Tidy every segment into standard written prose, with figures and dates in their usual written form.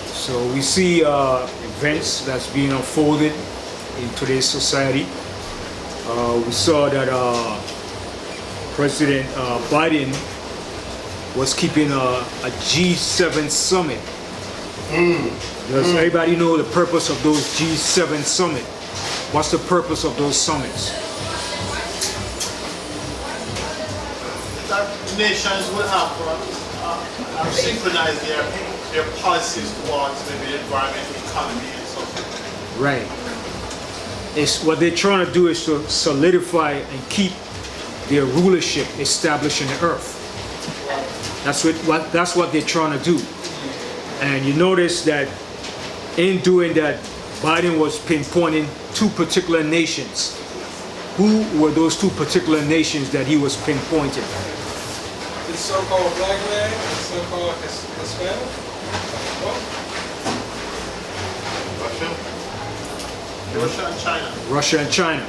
So we see events that's being unfolded in today's society. We saw that President Biden was keeping a G7 summit. Does everybody know the purpose of those G7 summit? What's the purpose of those summits? That nations will have to synchronize their policies towards maybe the environment, economy, and so forth. Right. It's what they're trying to do is to solidify and keep their rulership established in the earth. That's what they're trying to do. And you notice that in doing that, Biden was pinpointing two particular nations. Who were those two particular nations that he was pinpointing? The so-called black man, the so-called Hispanic. Russia and China. Russia and China.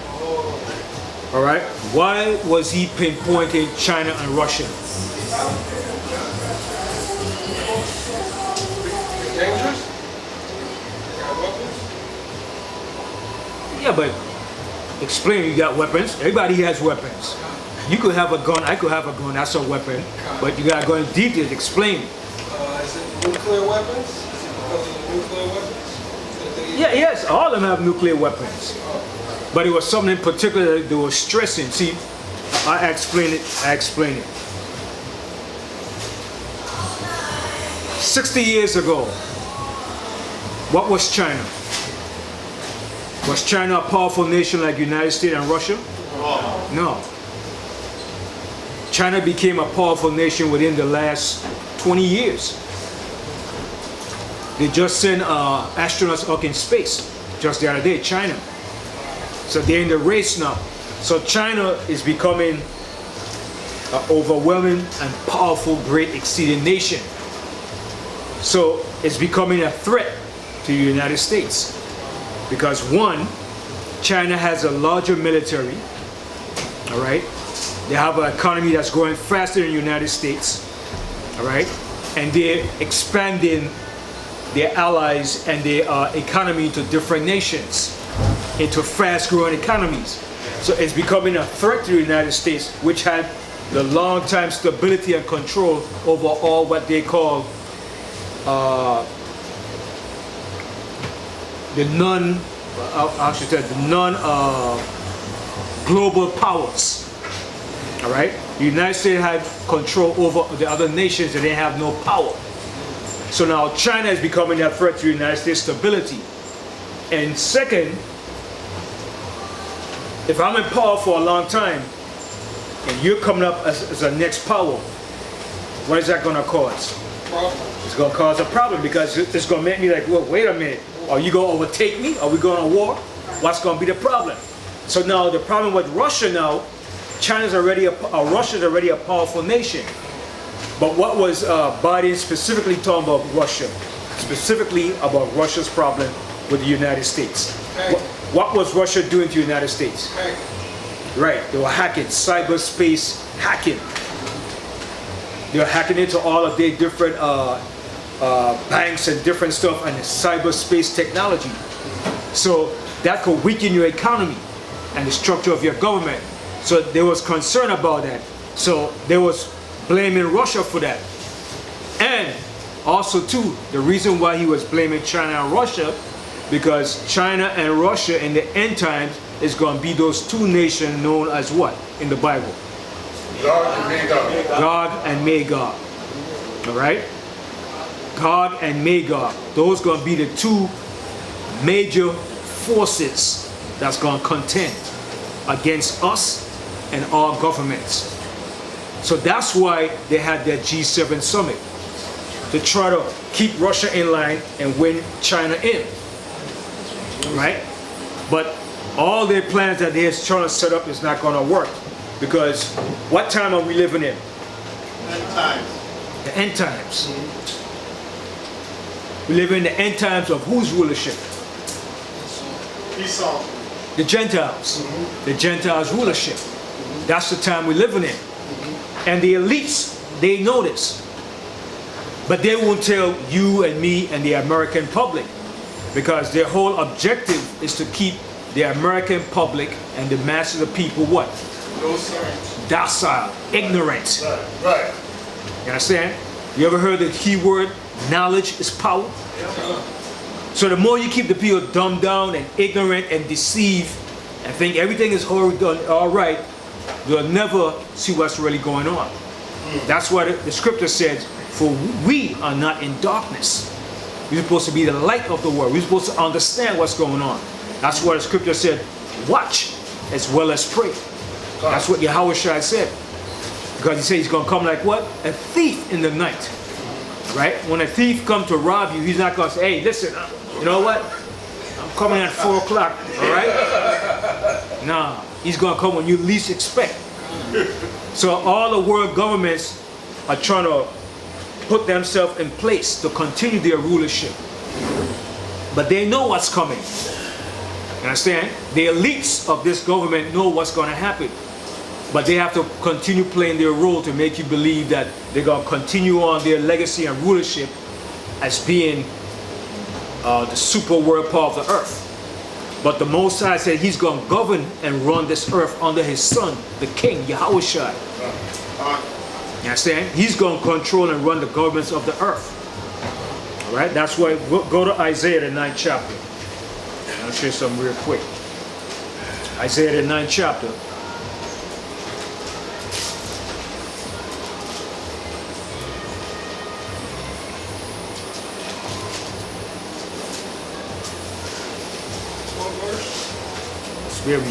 All right. Why was he pinpointing China and Russia? Dangerous? They got weapons? Yeah, but explain. You got weapons. Everybody has weapons. You could have a gun. I could have a gun. That's a weapon. But you gotta go in detail. Explain. Is it nuclear weapons? Is it because of the nuclear weapons? Yeah, yes, all of them have nuclear weapons. But it was something in particular that they were stressing. See, I explain it. 60 years ago, what was China? Was China a powerful nation like the United States and Russia? No. China became a powerful nation within the last 20 years. They just sent astronauts up in space just the other day, China. So they're in the race now. So China is becoming an overwhelming and powerful, great, exceeding nation. So it's becoming a threat to the United States. Because one, China has a larger military, all right? They have an economy that's growing faster than the United States, all right? And they're expanding their allies and their economy to different nations, into fast-growing economies. So it's becoming a threat to the United States, which had the long-time stability and control over all what they call the non-global powers. All right, the United States had control over the other nations and they have no power. So now China is becoming a threat to the United States stability. And second, if I'm in power for a long time and you're coming up as a next power, what is that going to cause? It's going to cause a problem because it's going to make me like, well, wait a minute. Are you going to overtake me? Are we going to war? What's going to be the problem? So now the problem with Russia now, Russia's already a powerful nation. But what was Biden specifically talking about Russia? Specifically about Russia's problem with the United States. What was Russia doing to the United States? Right, they were hacking, cyberspace hacking. They were hacking into all of their different banks and different stuff and cyberspace technology. So that could weaken your economy and the structure of your government. So there was concern about that. So they was blaming Russia for that. And also too, the reason why he was blaming China and Russia, because China and Russia in the end times is going to be those two nations known as what in the Bible? God and Magog. Gog and Magog. All right? Gog and Magog. Those going to be the two major forces that's going to contend against us and our governments. So that's why they had their G7 summit, to try to keep Russia in line and win China in. Right? But all their plans that they're trying to set up is not going to work. Because what time are we living in? End times. The end times. We live in the end times of whose rulership? Esau. The Gentiles. The Gentiles' rulership. That's the time we're living in. And the elites, they know this. But they won't tell you and me and the American public, because their whole objective is to keep the American public and the masses of people what? Docile, ignorant. Right. You understand? You ever heard the key word, knowledge is power? So the more you keep the people dumbed down and ignorant and deceived and think everything is all right, they'll never see what's really going on. That's what the scripture says, for we are not in darkness. We're supposed to be the light of the world. We're supposed to understand what's going on. That's what the scripture said, watch as well as pray. That's what Yahushua said. Because he said he's going to come like what? A thief in the night. Right? When a thief comes to rob you, he's not going to say, hey, listen, you know what? I'm coming at 4 o'clock, all right? Nah, he's going to come when you least expect. So all the world governments are trying to put themselves in place to continue their rulership. But they know what's coming. You understand? The elites of this government know what's going to happen. But they have to continue playing their role to make you believe that they're going to continue on their legacy and rulership as being the super world power of the earth. But the Most High said he's going to govern and run this earth under his son, the king, Yahushua. You understand? He's going to control and run the governments of the earth. All right? That's why we'll go to Isaiah, the 9th chapter. I'll show you something real quick. Isaiah, the 9th chapter.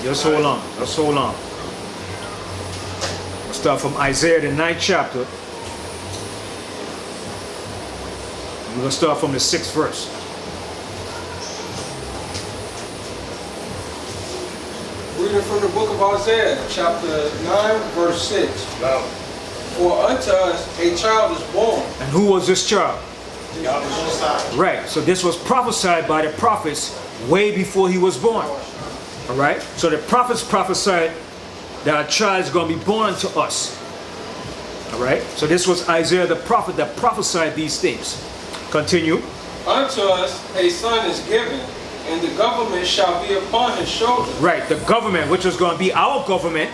Just hold on. Just hold on. We'll start from Isaiah, the 9th chapter. We're going to start from the 6th verse. Reading from the book of Isaiah, chapter 9, verse 6. Now, for unto us a child is born. And who was this child? Right. So this was prophesied by the prophets way before he was born. All right. So the prophets prophesied that a child is going to be born to us. All right. So this was Isaiah the prophet that prophesied these things. Continue. Unto us a son is given, and the government shall be upon his shoulders. Right. The government, which was going to be our government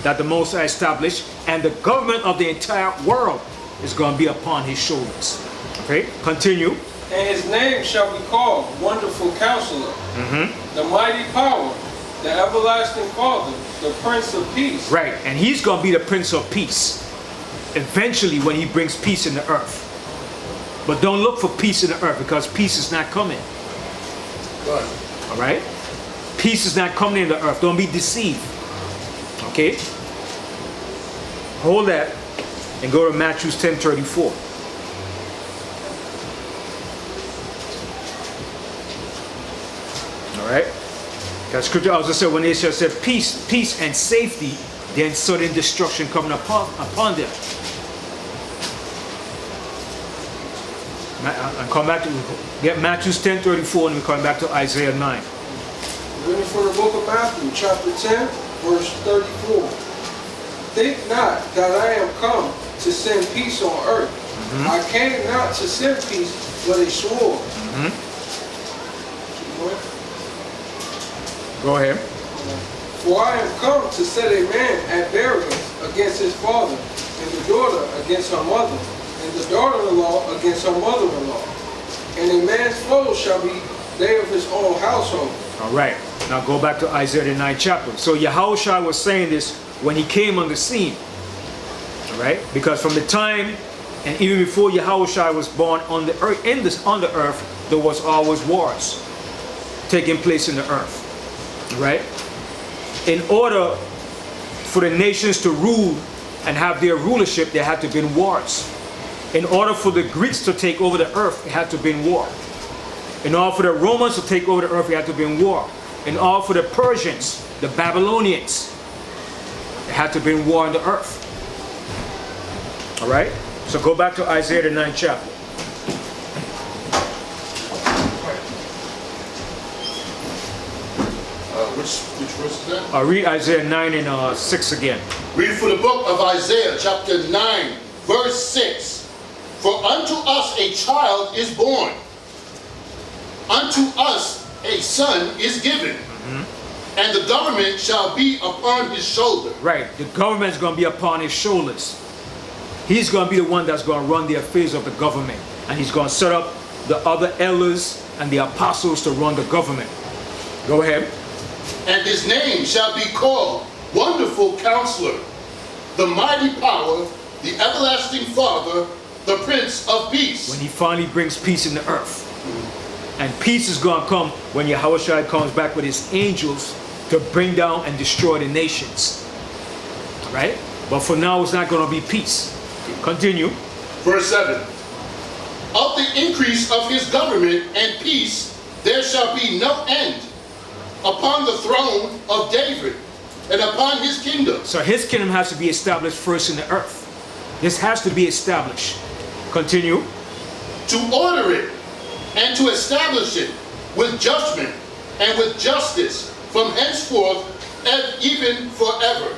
that the Most High established, and the government of the entire world is going to be upon his shoulders. Okay. Continue. And his name shall be called Wonderful Counselor, the Mighty Power, the Everlasting Father, the Prince of Peace. Right, and he's going to be the Prince of Peace eventually when he brings peace in the earth. But don't look for peace in the earth, because peace is not coming. right. All right? Peace is not coming in the earth. Don't be deceived. Okay? Hold that and go to Matthew 10:34. Right? Because scripture also said when Israel said peace and safety, then sudden destruction coming upon them. And come back to get Matthew 10:34 and we come back to Isaiah 9. Reading from the book of Matthew, chapter 10, verse 34. Think not that I am come to send peace on earth. I came not to send peace, but a sword. Go ahead. For I am come to set a man at variance against his father, and the daughter against her mother, and the daughter-in-law against her mother-in-law. And a man's foes shall be they of his own household. All right. Now go back to Isaiah the 9th chapter. So Yahushua was saying this when he came on the scene. All right? Because from the time and even before Yahushua was born on the earth, on the earth, there was always wars taking place in the earth. Right? In order for the nations to rule and have their rulership, there had to be wars. In order for the Greeks to take over the earth, it had to be war. In order for the Romans to take over the earth, it had to be war. In order for the Persians, the Babylonians, it had to be war in the earth. All right? So go back to Isaiah the 9th chapter. Which verse is that? Read Isaiah 9 and 6 again. Read from the book of Isaiah, chapter 9, verse 6. For unto us a child is born, unto us a son is given, and the government shall be upon his shoulder. Right, the government's going to be upon his shoulders. He's going to be the one that's going to run the affairs of the government. And he's going to set up the other elders and the apostles to run the government. Go ahead. And his name shall be called Wonderful Counselor, the Mighty Power, the Everlasting Father, the Prince of Peace. When he finally brings peace in the earth. And peace is going to come when Yahushua comes back with his angels to bring down and destroy the nations. Right? But for now, it's not going to be peace. Continue. Verse 7. Of the increase of his government and peace, there shall be no end upon the throne of David and upon his kingdom. So his kingdom has to be established first in the earth. This has to be established. Continue. To order it and to establish it with judgment and with justice from henceforth and even forever.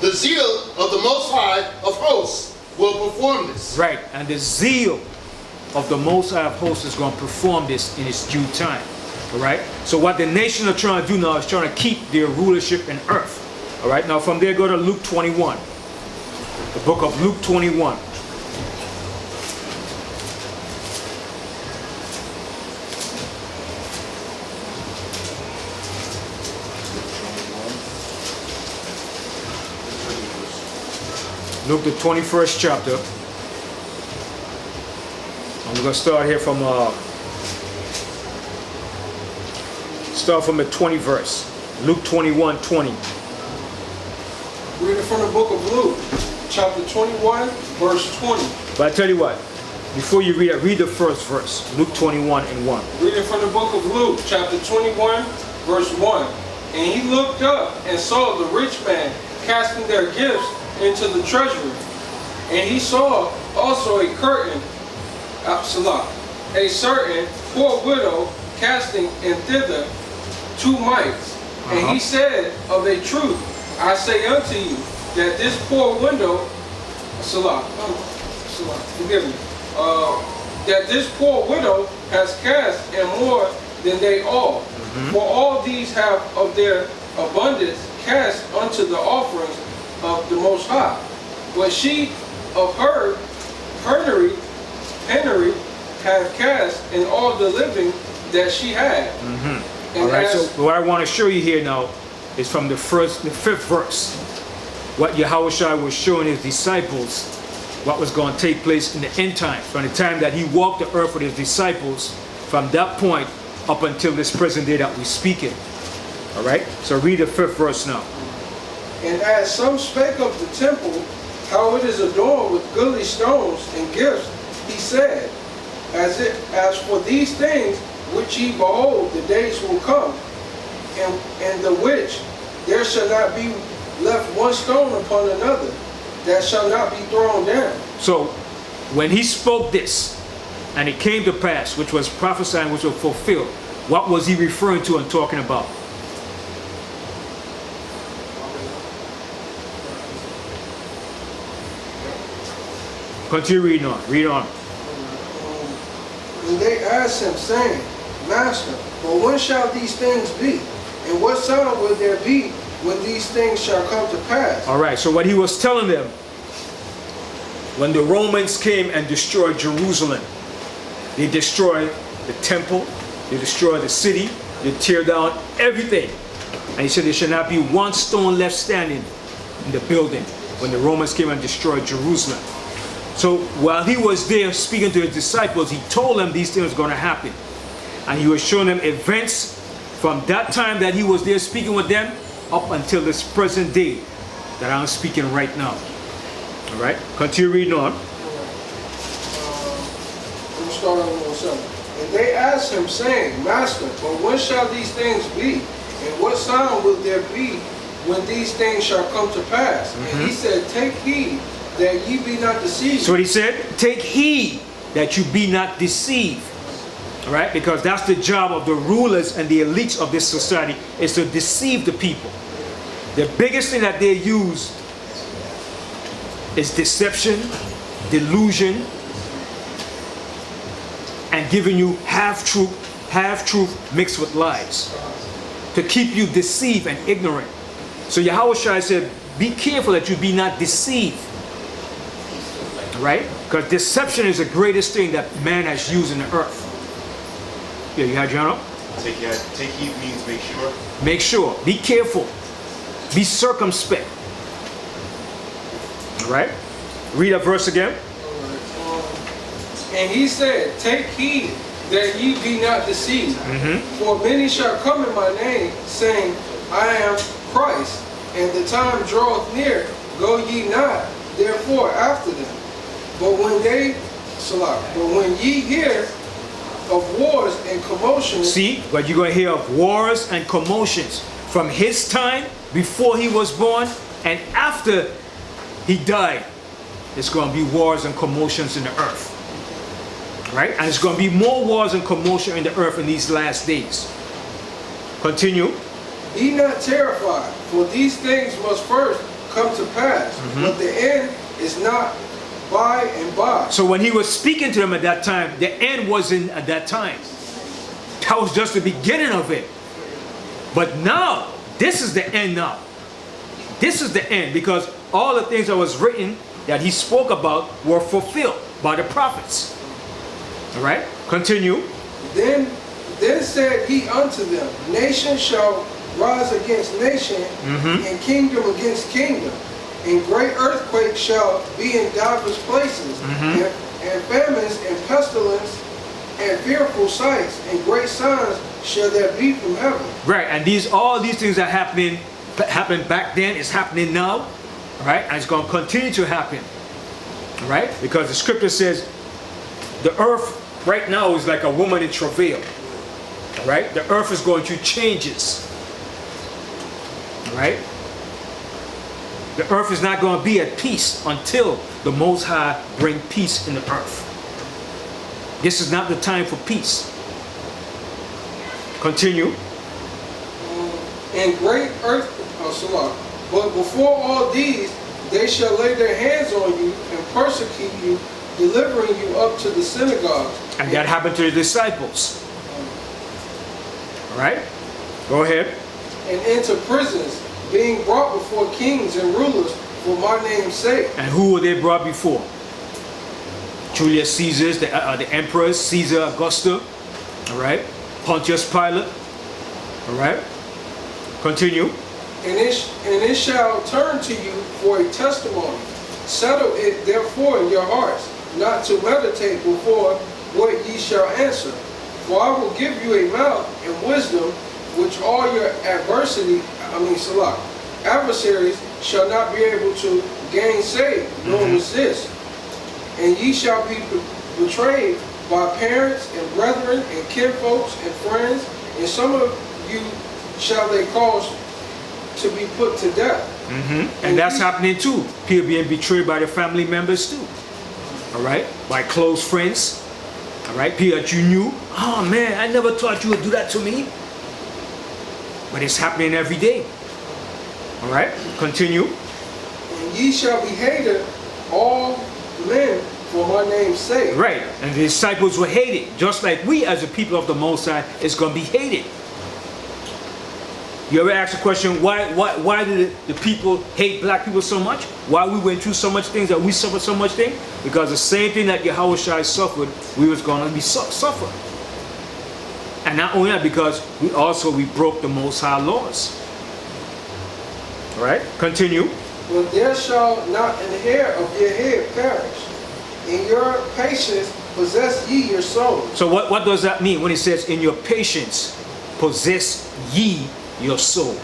The zeal of the Most High of hosts will perform this. Right, and the zeal of the Most High of hosts is going to perform this in its due time. All right, so what the nation are trying to do now is trying to keep their rulership in earth. All right, now from there go to Luke 21. The book of Luke 21. Luke the 21st chapter. I'm going to start here from the 20th verse. Luke 21:20. Reading from the book of Luke, chapter 21, verse 20. But I tell you what, before you read it, read the first verse. Luke 21:1. Reading from the book of Luke, chapter 21, verse 1. And he looked up and saw the rich man casting their gifts into the treasury. And he saw also a curtain, a certain poor widow casting in thither 2 mites. And he said, of a truth, I say unto you, that this poor widow, forgive me, that this poor widow has cast in more than they all. For all these have of their abundance cast unto the offerings of the Most High. But she of her penury have cast in all the living that she had. All right, so what I want to show you here now is from the 5th verse. What Yahushua was showing his disciples, what was going to take place in the end time. From the time that he walked the earth with his disciples, from that point up until this present day that we're speaking. All right, so read the 5th verse now. And as some spake of the temple, how it is adorned with goodly stones and gifts, he said, as for these things which ye behold, the days will come, and the which there shall not be left one stone upon another, that shall not be thrown down. So when he spoke this, and it came to pass, which was prophesying, which was fulfilled, what was he referring to and talking about? Continue reading on. Read on. And they asked him, saying, Master, but when shall these things be? And what sign will there be when these things shall come to pass? All right, so what he was telling them, when the Romans came and destroyed Jerusalem, they destroyed the temple, they destroyed the city, they tear down everything. And he said there should not be one stone left standing in the building when the Romans came and destroyed Jerusalem. So while he was there speaking to his disciples, he told them these things were going to happen. And he was showing them events from that time that he was there speaking with them up until this present day that I'm speaking right now. All right, continue reading on. We'll start on verse 7. And they asked him, saying, Master, but when shall these things be? And what sign will there be when these things shall come to pass? And he said, Take heed that ye be not deceived. So what he said, take heed that you be not deceived. All right, because that's the job of the rulers and the elites of this society, is to deceive the people. The biggest thing that they use is deception, delusion, and giving you half-truth mixed with lies, to keep you deceived and ignorant. So Yahushua said, be careful that you be not deceived. Right? Because deception is the greatest thing that man has used in the earth. Yeah, you had John? Take heed means make sure. Make sure. Be careful. Be circumspect. Right? Read that verse again. And he said, take heed that ye be not deceived. For many shall come in my name, saying, I am Christ, and the time draweth near. Go ye not, therefore, after them. But when ye hear of wars and commotions. See, but you're going to hear of wars and commotions from his time, before he was born, and after he died. There's going to be wars and commotions in the earth. Right? And there's going to be more wars and commotion in the earth in these last days. Continue. Be not terrified, for these things must first come to pass, but the end is not by and by. So when he was speaking to them at that time, the end wasn't at that time. That was just the beginning of it. But now, this is the end now. This is the end, because all the things that was written that he spoke about were fulfilled by the prophets. All right, continue. Then said he unto them, nation shall rise against nation, and kingdom against kingdom, and great earthquakes shall be in divers places, and famines and pestilence and fearful sights and great signs shall there be from heaven. Right, and all these things that happened back then is happening now, right? And it's going to continue to happen, right? Because the scripture says the earth right now is like a woman in travail, right? The earth is going through changes, right? The earth is not going to be at peace until the Most High bring peace in the earth. This is not the time for peace. Continue. And great earth, but before all these, they shall lay their hands on you and persecute you, delivering you up to the synagogues. And that happened to the disciples. All right? Go ahead. And into prisons, being brought before kings and rulers for my name's sake. And who were they brought before? Julius Caesar, the emperors, Caesar Augusta. All right? Pontius Pilate. All right? Continue. And it shall turn to you for a testimony. Settle it therefore in your hearts, not to meditate before what ye shall answer. For I will give you a mouth and wisdom, which all your adversaries shall not be able to gainsay, nor resist. And ye shall be betrayed by parents and brethren and kinfolks and friends, and some of you shall they cause to be put to death. And that's happening too. People being betrayed by their family members too. All right? By close friends. All right? People that you knew. Oh man, I never thought you would do that to me. But it's happening every day. All right? Continue. And ye shall be hated all men for my name's sake. Right. And the disciples were hated. Just like we as the people of the Most High is going to be hated. You ever ask the question, why did the people hate black people so much? Why we went through so much things, that we suffered so much things? Because the same thing that Yahushua suffered, we was going to be suffer. And not only that, because we broke the Most High laws. All right, continue. But there shall not an hair of your head perish. In your patience possess ye your soul. So what does that mean when it says, in your patience possess ye your soul?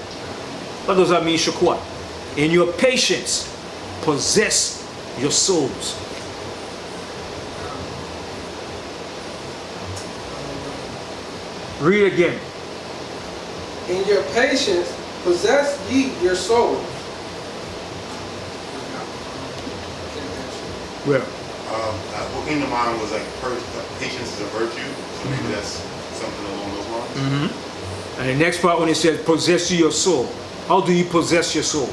What does that mean, Shaquat? In your patience, possess your souls. Read again. In your patience, possess ye your soul. Where? What came to mind was like patience is a virtue, so maybe that's something along those lines. And the next part when it says possess your soul. How do you possess your soul?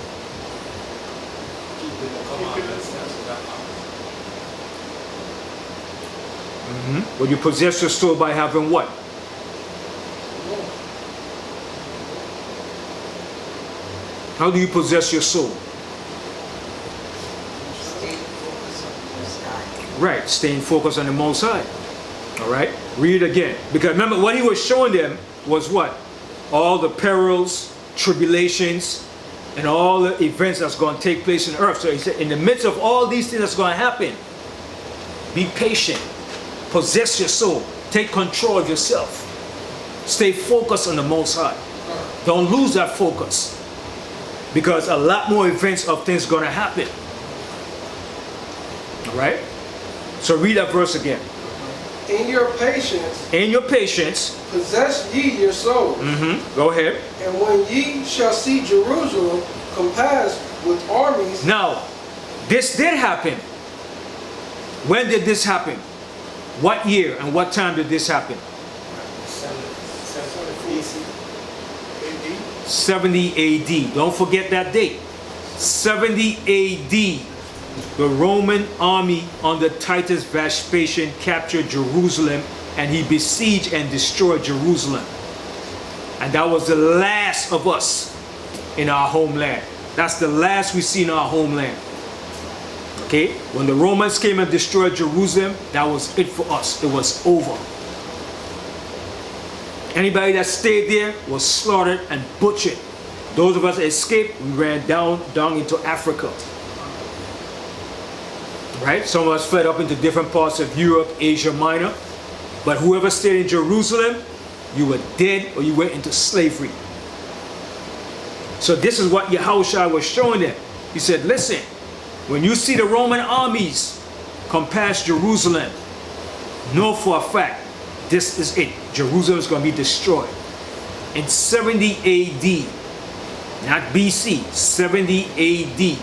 Well, you possess your soul by having what? How do you possess your soul? Right, staying focused on the Most High. All right, read it again. Because remember, what he was showing them was what? All the perils, tribulations, and all the events that's going to take place on earth. So he said, in the midst of all these things that's going to happen, be patient. Possess your soul. Take control of yourself. Stay focused on the Most High. Don't lose that focus. Because a lot more events of things going to happen. All right? So read that verse again. In your patience, possess ye your souls. Go ahead. And when ye shall see Jerusalem compassed with armies. Now, this did happen. When did this happen? What year and what time did this happen? 70 AD. Don't forget that date. 70 AD. The Roman army under Titus Vespasian captured Jerusalem, and he besieged and destroyed Jerusalem. And that was the last of us in our homeland. That's the last we see in our homeland. Okay? When the Romans came and destroyed Jerusalem, that was it for us. It was over. Anybody that stayed there was slaughtered and butchered. Those of us that escaped, we ran down into Africa. Right? Some of us fled up into different parts of Europe, Asia Minor. But whoever stayed in Jerusalem, you were dead or you went into slavery. So this is what Yahushua was showing them. He said, listen, when you see the Roman armies come past Jerusalem, know for a fact, this is it. Jerusalem is going to be destroyed. In 70 AD, not BC, 70 AD.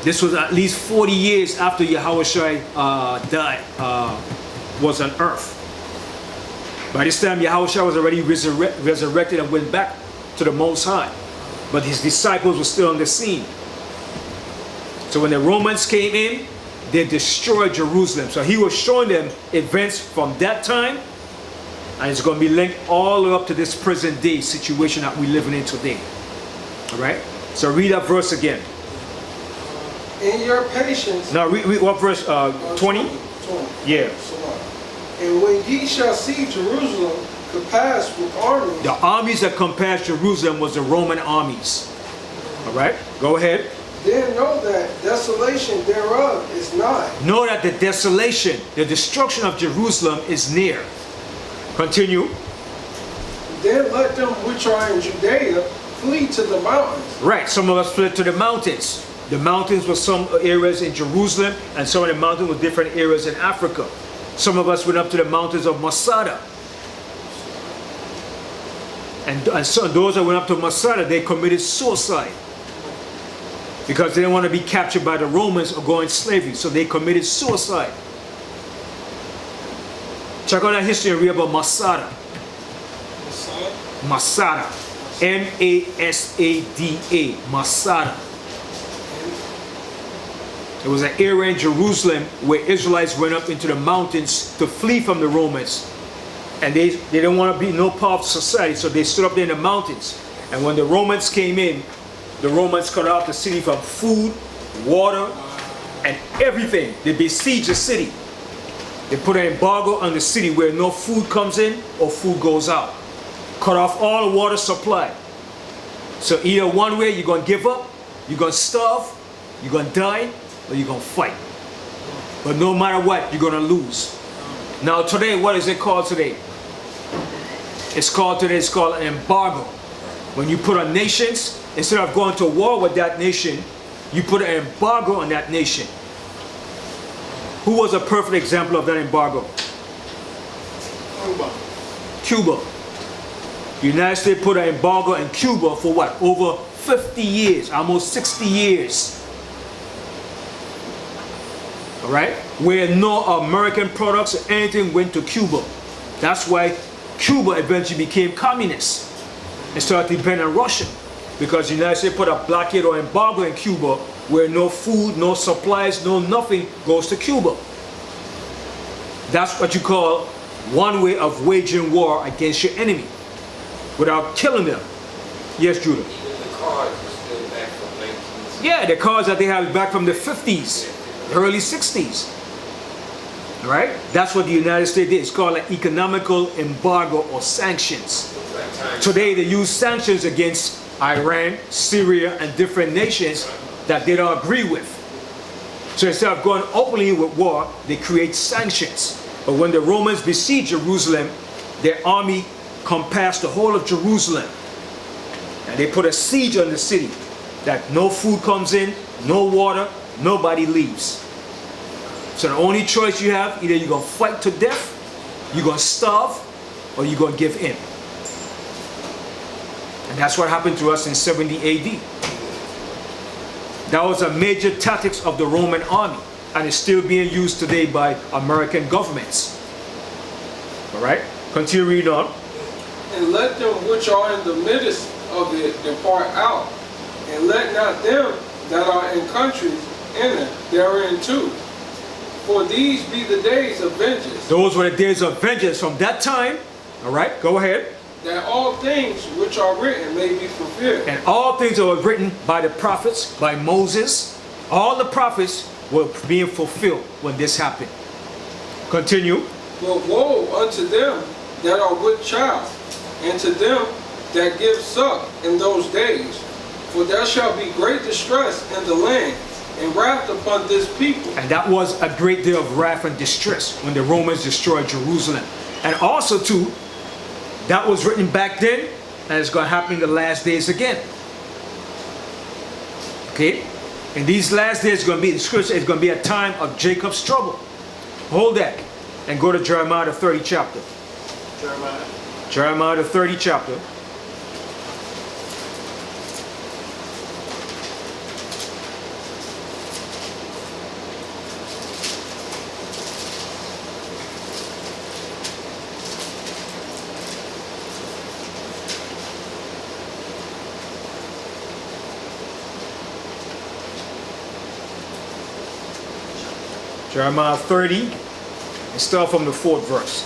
This was at least 40 years after Yahushua died, was on earth. By this time, Yahushua was already resurrected and went back to the Most High. But his disciples were still on the scene. So when the Romans came in, they destroyed Jerusalem. So he was showing them events from that time, and it's going to be linked all the way up to this present day situation that we're living in today. All right? So read that verse again. In your patience. Now read what verse? 20? 20. Yeah. And when ye shall see Jerusalem compassed with armies. The armies that compassed Jerusalem was the Roman armies. All right? Go ahead. Then know that desolation thereof is nigh. Know that the desolation, the destruction of Jerusalem is near. Continue. Then let them which are in Judea flee to the mountains. Right, some of us fled to the mountains. The mountains were some areas in Jerusalem, and some of the mountains were different areas in Africa. Some of us went up to the mountains of Masada. And so those that went up to Masada, they committed suicide. Because they didn't want to be captured by the Romans or go in slavery. So they committed suicide. Check out that history and read about Masada. Masada. M-A-S-A-D-A. Masada. It was an area in Jerusalem where Israelites went up into the mountains to flee from the Romans. And they didn't want to be no part of society, so they stood up there in the mountains. And when the Romans came in, the Romans cut off the city from food, water, and everything. They besieged the city. They put an embargo on the city where no food comes in or food goes out. Cut off all the water supply. So either one way, you're going to give up, you're going to starve, you're going to die, or you're going to fight. But no matter what, you're going to lose. Now today, what is it called today? It's called an embargo. When you put on nations, instead of going to war with that nation, you put an embargo on that nation. Who was a perfect example of that embargo? Cuba. The United States put an embargo in Cuba for what? Over 50 years, almost 60 years. All right? Where no American products or anything went to Cuba. That's why Cuba eventually became communist and started depending on Russia. Because the United States put a blockade or embargo in Cuba where no food, no supplies, no nothing goes to Cuba. That's what you call one way of waging war against your enemy without killing them. Yes, Judah. Even the cards are still back from 1960. Yeah, the cards that they have back from the 50s, early 60s. All right? That's what the United States did. It's called an economical embargo or sanctions. Today they use sanctions against Iran, Syria, and different nations that they don't agree with. So instead of going openly with war, they create sanctions. But when the Romans besieged Jerusalem, their army compassed the whole of Jerusalem. And they put a siege on the city, that no food comes in, no water, nobody leaves. So the only choice you have, either you're going to fight to death, you're going to starve, or you're going to give in. And that's what happened to us in 70 AD. That was a major tactics of the Roman army, and it's still being used today by American governments. All right, continue reading on. And let them which are in the midst of it depart out, and let not them that are in countries enter therein too. For these be the days of vengeance. Those were the days of vengeance from that time. All right, go ahead. That all things which are written may be fulfilled. And all things that were written by the prophets, by Moses, all the prophets were being fulfilled when this happened. Continue. But woe unto them that are with child, and to them that give suck in those days. For there shall be great distress in the land, and wrath upon this people. And that was a great deal of wrath and distress when the Romans destroyed Jerusalem. And also too, that was written back then, and it's going to happen in the last days again. Okay? In these last days, it's going to be, the scripture is going to be a time of Jacob's trouble. Hold that and go to Jeremiah the 30th chapter. Jeremiah the 30th chapter. Jeremiah 30, and start from the 4th verse.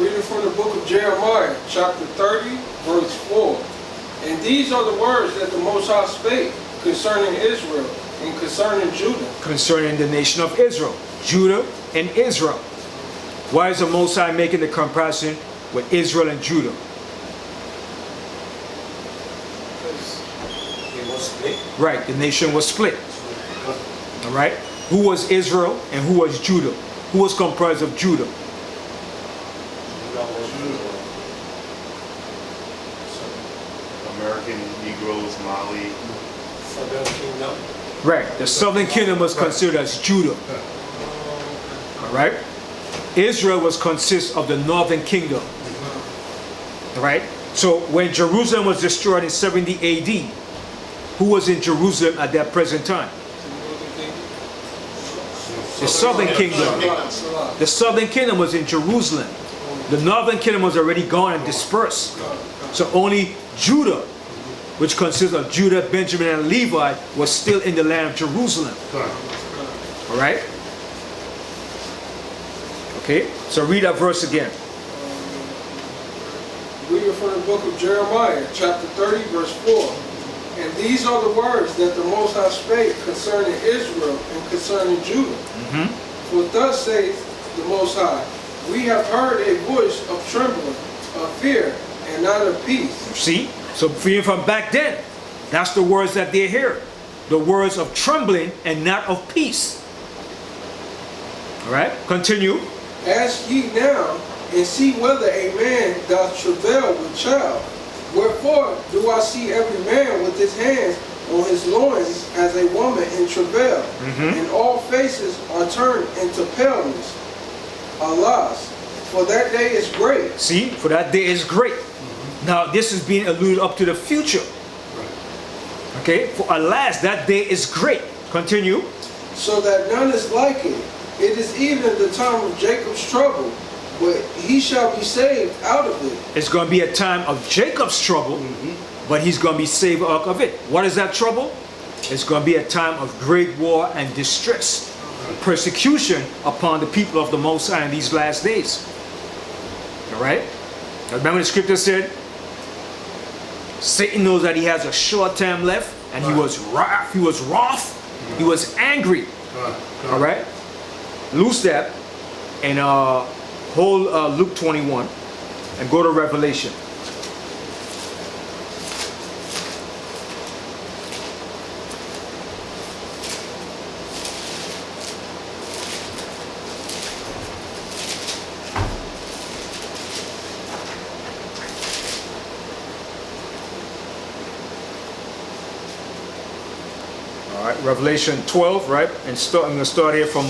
Reading from the book of Jeremiah, chapter 30, verse 4. And these are the words that the Most High spake concerning Israel and concerning Judah. Concerning the nation of Israel, Judah and Israel. Why is the Most High making the comparison with Israel and Judah? Because it was split. Right, the nation was split. All right, who was Israel and who was Judah? Who was comprised of Judah? American Negroes, Mali. Southern Kingdom. Right, the southern kingdom was considered as Judah. All right, Israel was consists of the northern kingdom. All right, so when Jerusalem was destroyed in 70 AD, who was in Jerusalem at that present time? The southern kingdom. The southern kingdom was in Jerusalem. The northern kingdom was already gone and dispersed. So only Judah, which consists of Judah, Benjamin, and Levi, was still in the land of Jerusalem. All right? Okay, so read that verse again. Reading from the book of Jeremiah, chapter 30, verse 4. And these are the words that the Most High spake concerning Israel and concerning Judah. For thus saith the Most High, we have heard a voice of trembling, of fear, and not of peace. See? So from back then, that's the words that they hear. The words of trembling and not of peace. All right, continue. Ask ye now, and see whether a man doth travail with child. Wherefore do I see every man with his hands on his loins as a woman in travail, and all faces are turned into paleness. Alas, for that day is great. See, for that day is great. Now this is being alluded up to the future. Okay, for alas, that day is great. Continue. So that none is like it, It is even the time of Jacob's trouble, but he shall be saved out of it. It's going to be a time of Jacob's trouble, but he's going to be saved out of it. What is that trouble? It's going to be a time of great war and distress, persecution upon the people of the Most High in these last days. All right? Now remember the scripture said, Satan knows that he has a short time left, and he was wrath, he was angry. All right? Loose that and hold Luke 21 and go to Revelation. All right, Revelation 12, right? And I'm going to start here from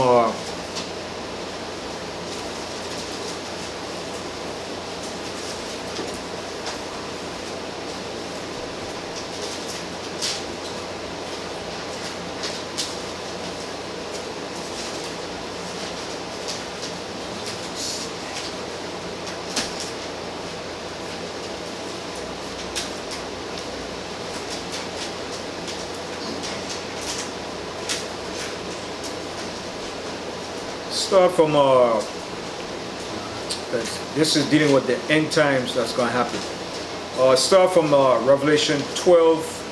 this is dealing with the end times that's going to happen. Start from Revelation 12.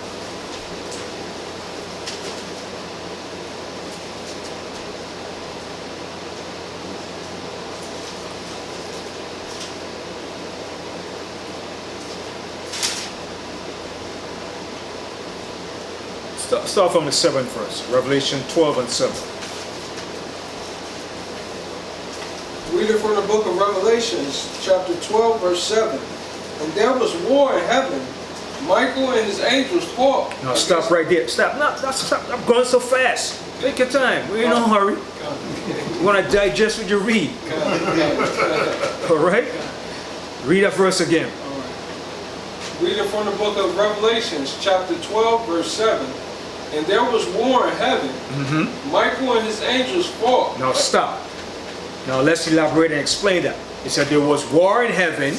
Start from the 7th verse. Revelation 12 and 7. Reading from the book of Revelations, chapter 12, verse 7. And there was war in heaven. Michael and his angels fought. No, stop right there. Stop. No, stop. I'm going so fast. Take your time. We're in a hurry. You want to digest what you read. All right? Read that verse again. All right. Reading from the book of Revelations, chapter 12, verse 7. And there was war in heaven. Michael and his angels fought. Now stop. Now let's elaborate and explain that. It said there was war in heaven.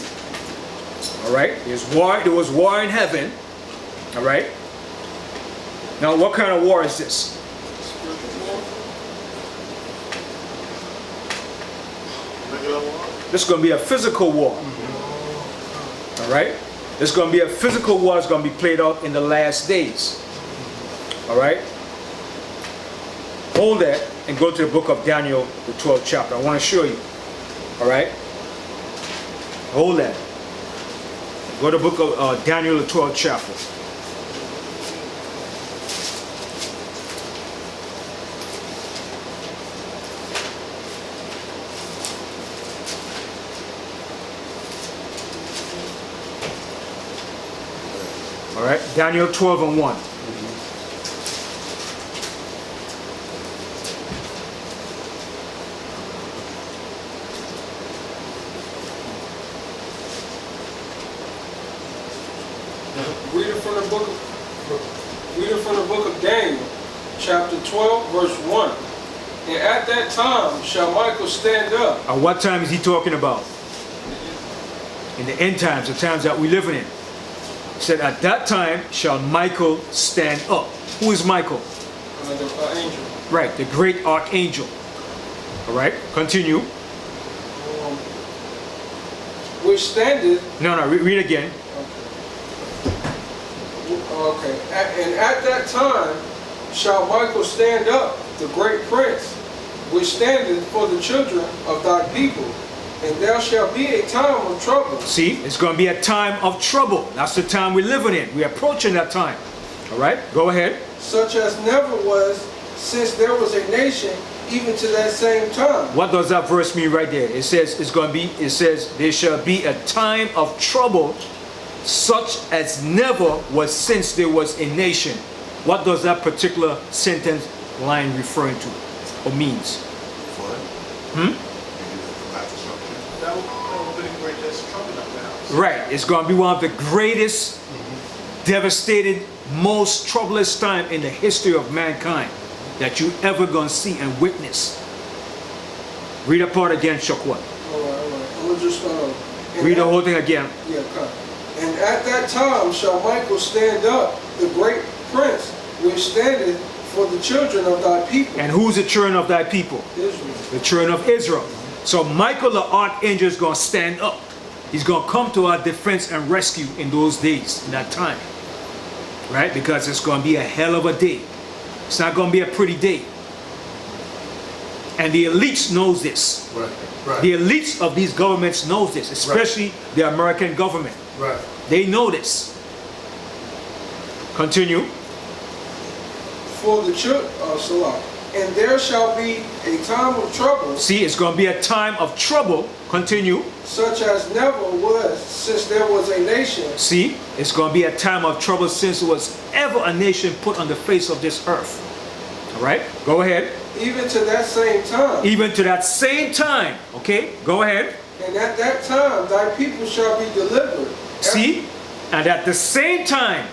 All right? There was war in heaven. All right? Now what kind of war is this? This is going to be a physical war. All right? This is going to be a physical war that's going to be played out in the last days. All right? Hold that and go to the book of Daniel, the 12th chapter. I want to show you. All right? Hold that. Go to the book of Daniel, the 12th chapter. All right? Daniel 12 and 1. Reading from the book of Daniel, chapter 12, verse 1. And at that time shall Michael stand up. At what time is he talking about? In the end times, the times that we're living in. He said, at that time shall Michael stand up. Who is Michael? The angel. Right, the great archangel. All right, continue. Which standeth. No, read again. Okay. And at that time shall Michael stand up, the great prince, which standeth for the children of thy people. And there shall be a time of trouble. See, it's going to be a time of trouble. That's the time we're living in. We're approaching that time. All right, go ahead. Such as never was since there was a nation, even to that same time. What does that verse mean right there? It says it's going to be. It says there shall be a time of trouble, such as never was since there was a nation. What does that particular sentence line referring to or means? That would be the greatest trouble that we have. Right. It's going to be one of the greatest, devastated, most troublous time in the history of mankind that you ever going to see and witness. Read a part again, Shokwa. Alright. I'm gonna just start over. And Read the at- whole thing again. Yeah, come. And at that time shall Michael stand up, the great prince, which standeth for the children of thy people. And who's the children of thy people? Israel. The children of Israel. So Michael the archangel is going to stand up. He's going to come to our defense and rescue in those days, in that time. Right? Because it's going to be a hell of a day. It's not going to be a pretty day. And the elites knows this. Right, right. The elites of these governments knows this, especially the American government. Right. They know this. Continue. For the children of Salah. And there shall be a time of trouble, See, it's going to be a time of trouble. Continue. such as never was since there was a nation, See, it's going to be a time of trouble since there was ever a nation put on the face of this earth. All right, go ahead. even to that same time. Even to that same time. Okay, go ahead. And at that time thy people shall be delivered. See, and at the same time,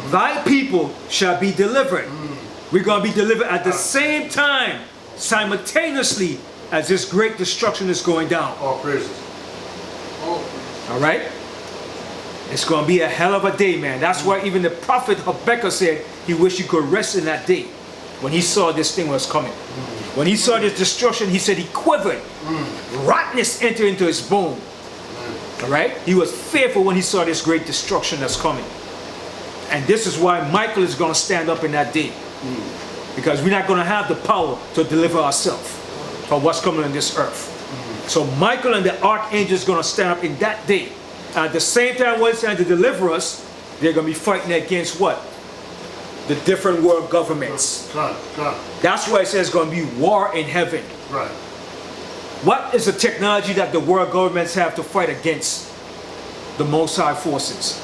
thy people shall be delivered. We're going to be delivered at the same time, simultaneously, as this great destruction is going down. All praises. All right? It's going to be a hell of a day, man. That's why even the prophet Habakkuk said he wished he could rest in that day when he saw this thing was coming. When he saw this destruction, he said he quivered. Rottenness entered into his bone. All right? He was fearful when he saw this great destruction that's coming. And this is why Michael is going to stand up in that day. Because we're not going to have the power to deliver ourselves from what's coming on this earth. So Michael and the archangel is going to stand up in that day. At the same time when it's trying to deliver us, they're going to be fighting against what? The different world governments. Come. That's why it says it's going to be war in heaven. Right. What is the technology that the world governments have to fight against the Most High forces?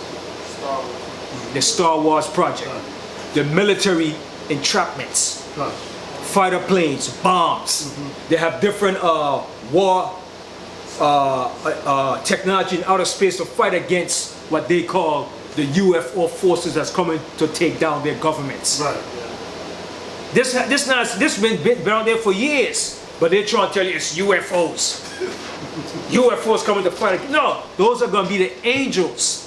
The Star Wars project. The military entrapments. Come. Fighter planes, bombs. They have different war technology in outer space to fight against what they call the UFO forces that's coming to take down their governments. Right. This been out there for years, but they're trying to tell you it's UFOs. UFOs coming to fight. No, those are going to be the angels.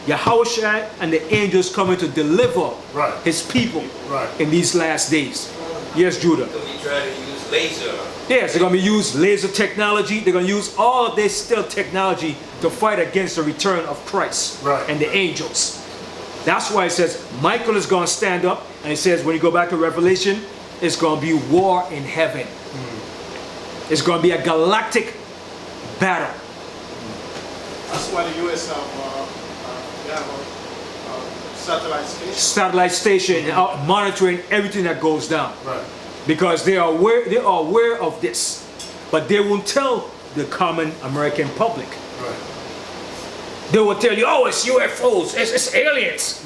Yahushua and the angels coming to deliver his people in these last days. Yes, Judah. They'll be trying to use laser. Yes, they're going to be use laser technology. They're going to use all of their stealth technology to fight against the return of Christ and the angels. That's why it says Michael is going to stand up, and it says when you go back to Revelation, it's going to be war in heaven. It's going to be a galactic battle. That's why the U.S. have a satellite station. Satellite station monitoring everything that goes down. Right. Because they are aware of this, but they won't tell the common American public. Right. They will tell you, oh, it's UFOs, it's aliens.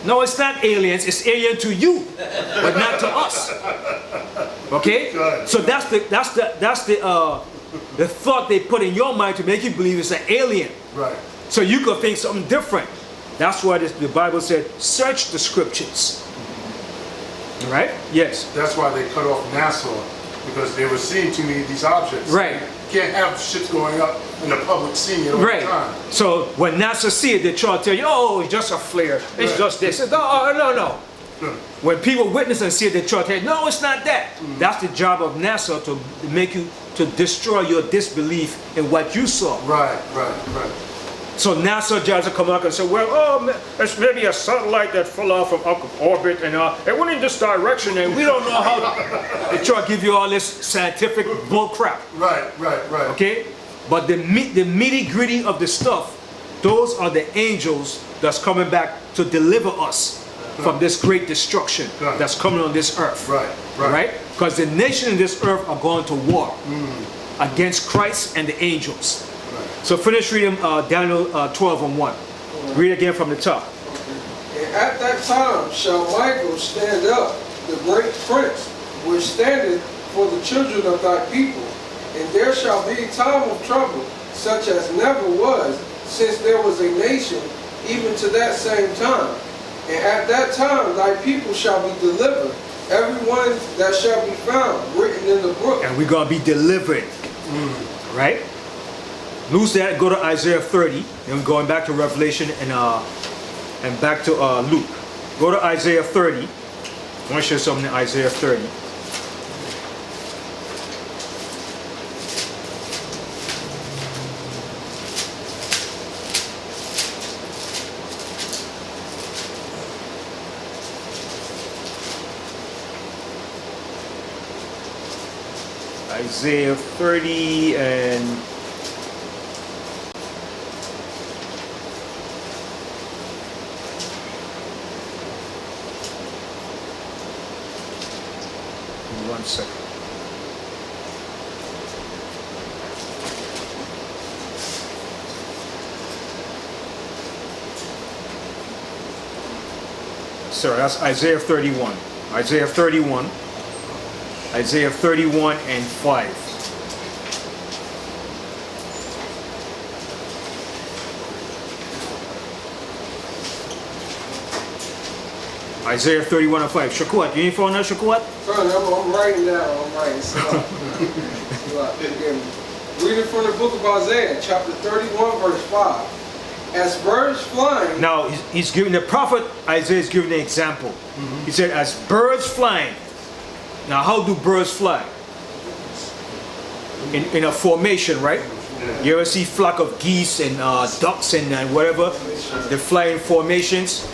No, it's not aliens, it's alien to you, but not to us. Okay? Good. So that's the thought they put in your mind to make you believe it's an alien. Right. So you could think something different. That's why the Bible said, search the scriptures. All right? Yes. That's why they cut off NASA, because they were seeing too many of these objects. Right. You can't have ships going up in the public seeing it all the time. So when NASA see it, they try to tell you, oh, it's just a flare. It's just this. No. When people witness and see it, they try to tell you, no, it's not that. That's the job of NASA, to make you, to destroy your disbelief in what you saw. Right. So NASA judges come out and say, well, oh, it's maybe a satellite that fell off from out of orbit and it went in this direction and we don't know how. They try to give you all this scientific bull crap. Right. Okay? But the nitty gritty of the stuff, those are the angels that's coming back to deliver us from this great destruction that's coming on this earth. Right? Because the nations in this earth are going to war against Christ and the angels. So finish reading Daniel 12:1. Read again from the top. And at that time shall Michael stand up, the great prince, which standeth for the children of thy people. And there shall be a time of trouble, such as never was, since there was a nation, even to that same time. And at that time thy people shall be delivered, everyone that shall be found written in the book. And we're going to be delivered. Right? Lose that, go to Isaiah 30. Then we're going back to Revelation and back to Luke. Go to Isaiah 30. I want to show something in Isaiah 30. Isaiah 30 and one second. Sorry, that's Isaiah 31. Isaiah 31. Isaiah 31 and 5. Isaiah 31 and 5. Shakuat, you ain't found that, Shakuat? I'm writing down. I'm writing. Reading from the book of Isaiah, chapter 31, verse 5. As birds flying. Now, he's giving the prophet Isaiah is giving an example. He said, as birds flying. Now, how do birds fly? In a formation, right? You ever see flock of geese and ducks and whatever? They fly in formations.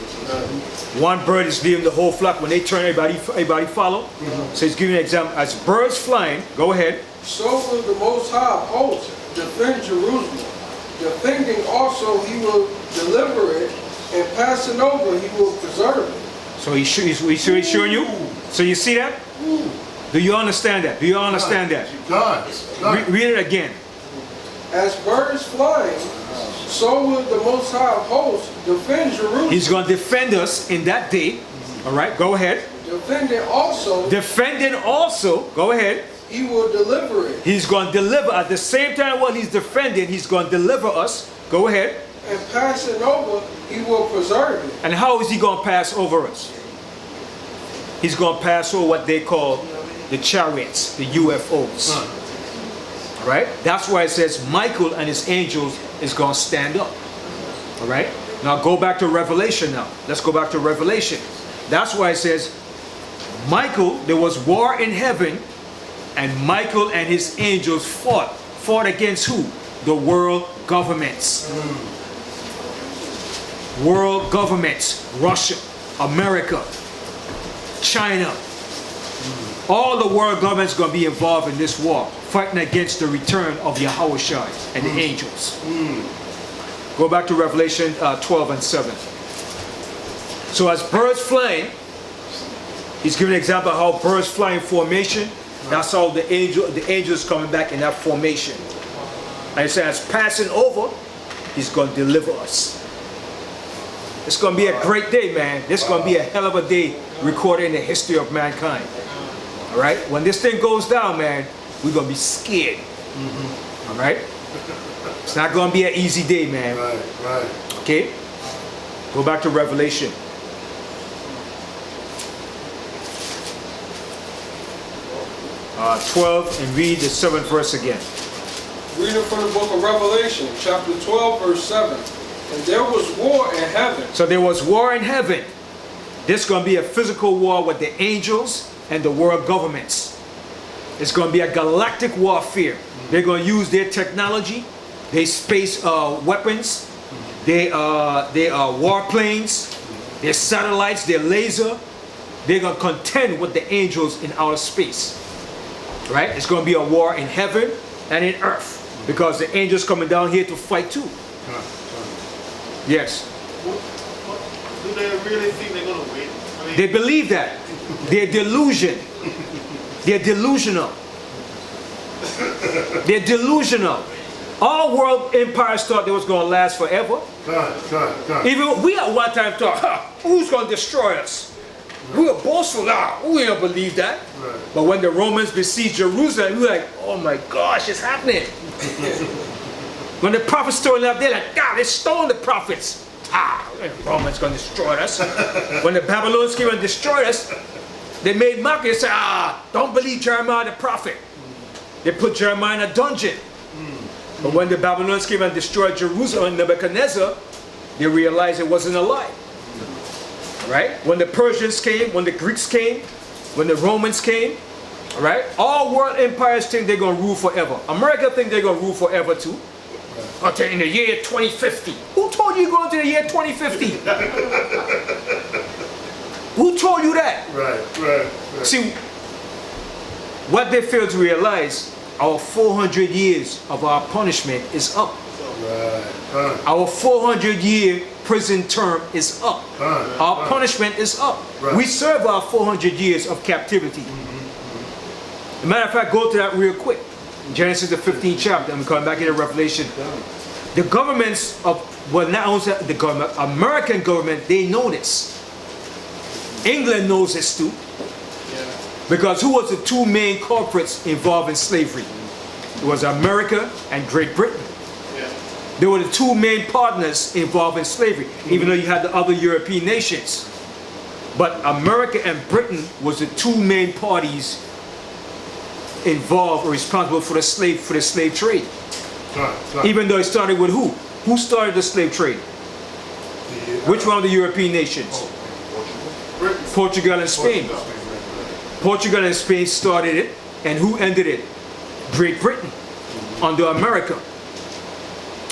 One bird is leading the whole flock. When they turn, everybody follow. So he's giving an example. As birds flying, go ahead. So will the Most High of hosts defend Jerusalem. Defending also, he will deliver it, and passing over, he will preserve it. So he's showing you. So you see that? Do you understand that? Do you understand that? Read it again. As birds flying, so will the Most High of hosts defend Jerusalem. He's going to defend us in that day. All right, go ahead. Defending also. Defending also. Go ahead. He will deliver it. He's going to deliver. At the same time while he's defending, he's going to deliver us. Go ahead. And passing over, he will preserve it. And how is he going to pass over us? He's going to pass over what they call the chariots, the UFOs. All right? That's why it says Michael and his angels is going to stand up. All right? Now go back to Revelation now. Let's go back to Revelation. That's why it says Michael, there was war in heaven, and Michael and his angels fought. Fought against who? The world governments. World governments. Russia, America, China. All the world governments going to be involved in this war, fighting against the return of Yahushua and the angels. Go back to Revelation 12 and 7. So as birds flying, he's giving an example of how birds fly in formation. That's how the angels coming back in that formation. And he says, passing over, he's going to deliver us. It's going to be a great day, man. This is going to be a hell of a day recorded in the history of mankind. All right? When this thing goes down, man, we're going to be scared. All right? It's not going to be an easy day, man. Right. Okay? Go back to Revelation. Uh, 12 and read the 7th verse again. Reading from the book of Revelation, chapter 12, verse 7. And there was war in heaven. So there was war in heaven. This is going to be a physical war with the angels and the world governments. It's going to be a galactic warfare. They're going to use their technology, their space weapons, their warplanes, their satellites, their laser. They're going to contend with the angels in outer space. Right? It's going to be a war in heaven and in earth. Because the angels coming down here to fight too. Yes. Do they really think they're going to win? I mean, They believe that. They're delusion. They're delusional. They're delusional. All world empires thought they was going to last forever. Even we at one time thought, who's going to destroy us? We were boastful. We don't believe that. Right. But when the Romans besieged Jerusalem, we were like, oh my gosh, it's happening. When the prophets stood up, they're like, God, they stole the prophets. The Romans going to destroy us. When the Babylonians came and destroyed us, They made mockery. They said, don't believe Jeremiah the prophet. They put Jeremiah in a dungeon. But when the Babylonians came and destroyed Jerusalem and Nebuchadnezzar, they realized it wasn't a lie. Right? When the Persians came, when the Greeks came, when the Romans came, right? All world empires think they're going to rule forever. America think they're going to rule forever too. Until in the year 2050. Who told you you're going to the year 2050? Who told you that? Right. See, what they fail to realize, our 400 years of our punishment is up. Right. Our 400-year prison term is up. Our punishment is up. Right. We serve our 400 years of captivity. As a matter of fact, go to that real quick. Genesis the 15th chapter, I'm coming back into Revelation. The governments of, well, not only the government, American government, they know this. England knows this too. Because who was the two main culprits involved in slavery? It was America and Great Britain. They were the two main partners involved in slavery, even though you had the other European nations. But America and Britain was the two main parties involved or responsible for the slave trade. Even though it started with who? Who started the slave trade? Which one of the European nations? Portugal and Spain. Portugal and Spain started it, and who ended it? Great Britain under America.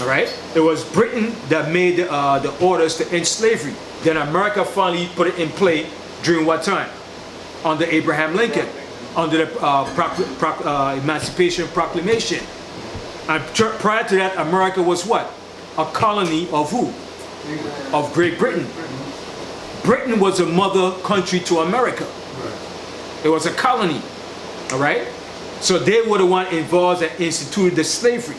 All right? It was Britain that made the orders to end slavery. Then America finally put it in play during what time? Under Abraham Lincoln, under the Emancipation Proclamation. And prior to that, America was what? A colony of who? Of Great Britain. Britain was a mother country to America. It was a colony. All right? So they were the one involved that instituted the slavery.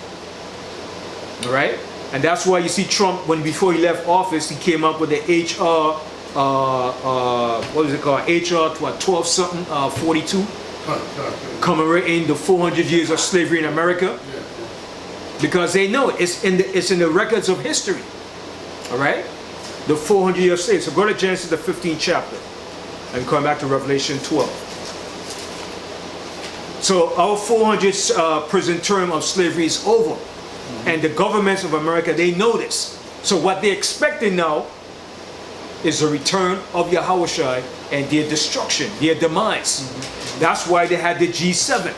All right? And that's why you see Trump, before he left office, he came up with the H.R. What is it called? H.R. 12 something 42, commemorating the 400 years of slavery in America, because they know it's in the records of history. All right, the 400 years of slavery. So go to Genesis the 15th chapter, and come back to Revelation 12. So our 400 prison term of slavery is over. And the governments of America, they know this. So what they're expecting now is the return of Yahushua and their destruction, their demise. That's why they had the G7.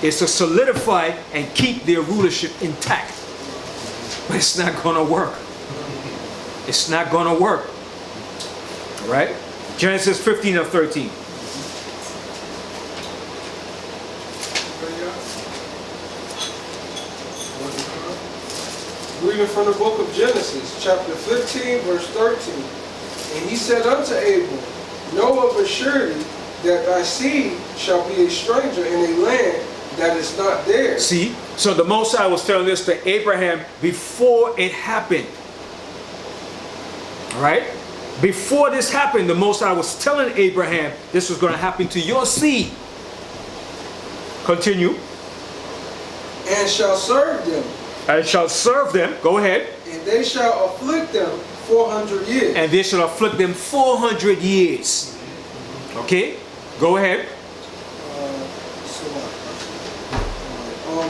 It's to solidify and keep their rulership intact. But it's not going to work. It's not going to work. All right? Genesis 15 or 13. Reading from the book of Genesis, chapter 15, verse 13. And he said unto Abram, know of a surety that thy seed shall be a stranger in a land that is not theirs. See? So the Most High was telling this to Abraham before it happened. All right? Before this happened, the Most High was telling Abraham this was going to happen to your seed. Continue. And shall serve them. And shall serve them. Go ahead. And they shall afflict them 400 years. And they shall afflict them 400 years. Okay? Go ahead.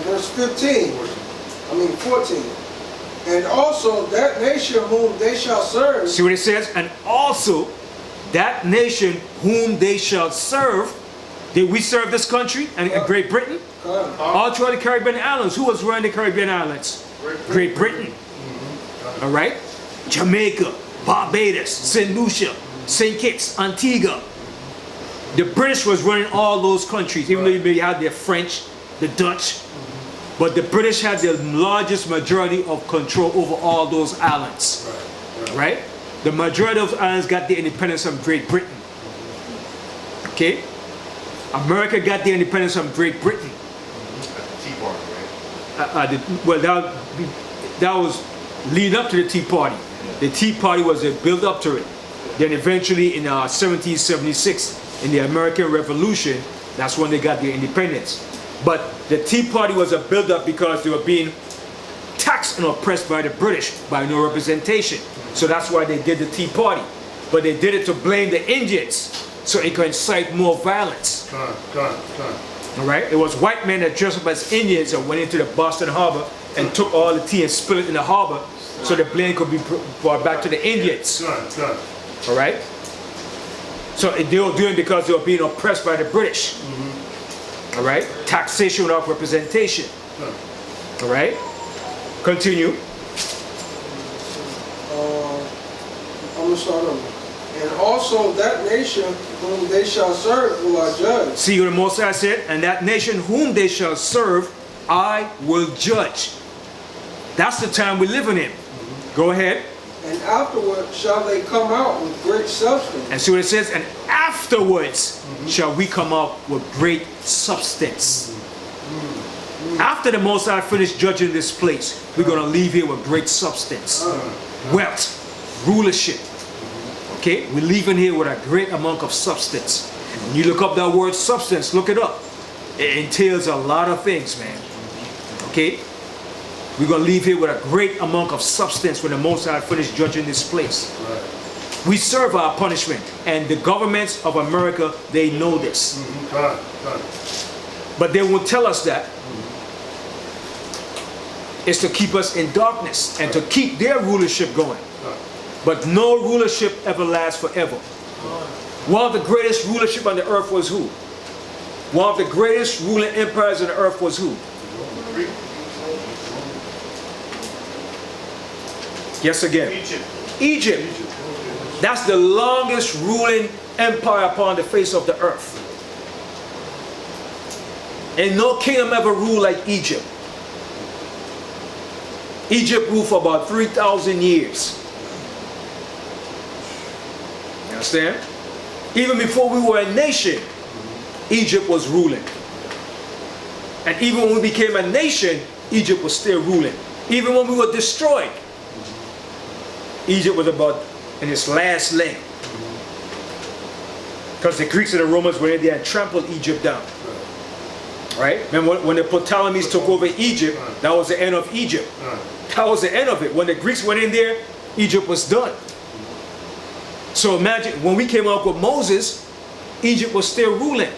Verse 14. And also that nation whom they shall serve. See what it says? And also that nation whom they shall serve. Did we serve this country and Great Britain? All throughout the Caribbean Islands. Who was running the Caribbean Islands? Great Britain. All right? Jamaica, Barbados, St. Lucia, St. Kitts, Antigua. The British was running all those countries, even though you had the French, the Dutch. But the British had the largest majority of control over all those islands. Right? The majority of those islands got their independence from Great Britain. Okay? America got their independence from Great Britain. Tea Party, right? Well, that was lead up to the Tea Party. The Tea Party was a build up to it. Then eventually in 1776, in the American Revolution, that's when they got their independence. But the Tea Party was a build up because they were being taxed and oppressed by the British by no representation. So that's why they did the Tea Party. But they did it to blame the Indians. so it could incite more violence. All right? It was white men that dressed up as Indians and went into the Boston Harbor and took all the tea and spilled it in the harbor so the blame could be brought back to the Indians. All right? So they were doing it because they were being oppressed by the British. All right? Taxation without representation. All right? Continue. I'm going to start over. And also that nation whom they shall serve will I judge. See what the Most High said? And that nation whom they shall serve, I will judge. That's the time we're living in. Go ahead. And afterward shall they come out with great substance. And see what it says? And afterwards shall we come out with great substance. After the Most High finished judging this place, we're going to leave here with great substance. Wealth, rulership. Okay? We're leaving here with a great amount of substance. When you look up that word substance, look it up. It entails a lot of things, man. Okay? We're going to leave here with a great amount of substance when the Most High finished judging this place. We serve our punishment, and the governments of America, they know this. But they won't tell us that. It's to keep us in darkness and to keep their rulership going. But no rulership ever lasts forever. One of the greatest rulership on the earth was who? One of the greatest ruling empires on the earth was who? Yes, again. Egypt. That's the longest ruling empire upon the face of the earth. And no kingdom ever ruled like Egypt. Egypt ruled for about 3,000 years. You understand? Even before we were a nation, Egypt was ruling. And even when we became a nation, Egypt was still ruling. Even when we were destroyed, Egypt was about in its last leg. Because the Greeks and the Romans were in there and trampled Egypt down. Right? Remember when the Ptolemies took over Egypt, that was the end of Egypt. That was the end of it. When the Greeks went in there, Egypt was done. So imagine, when we came up with Moses, Egypt was still ruling.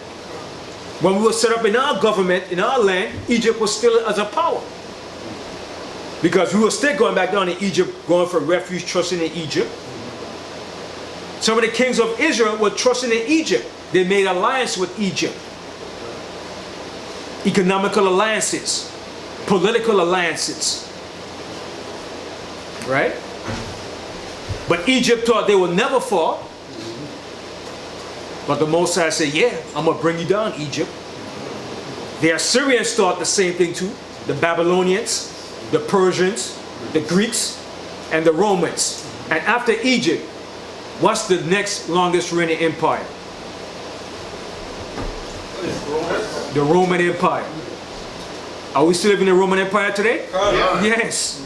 When we were set up in our government, in our land, Egypt was still as a power. Because we were still going back down in Egypt, going for refuge, trusting in Egypt. Some of the kings of Israel were trusting in Egypt. They made alliance with Egypt. Economical alliances, political alliances. Right? But Egypt thought they would never fall. But the Most High said, yeah, I'm going to bring you down, Egypt. The Assyrians thought the same thing too. The Babylonians, the Persians, the Greeks, and the Romans. And after Egypt, what's the next longest reigning empire? The Roman Empire. Are we still living in the Roman Empire today? Yes.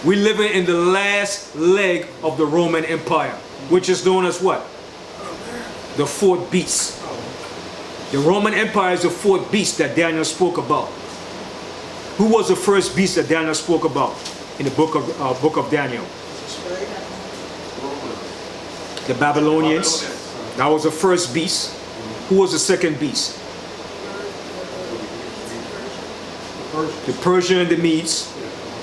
We're living in the last leg of the Roman Empire, which is known as what? The fourth beast. The Roman Empire is the fourth beast that Daniel spoke about. Who was the first beast that Daniel spoke about in the book of Daniel? The Babylonians. That was the first beast. Who was the second beast? The Persian and the Medes,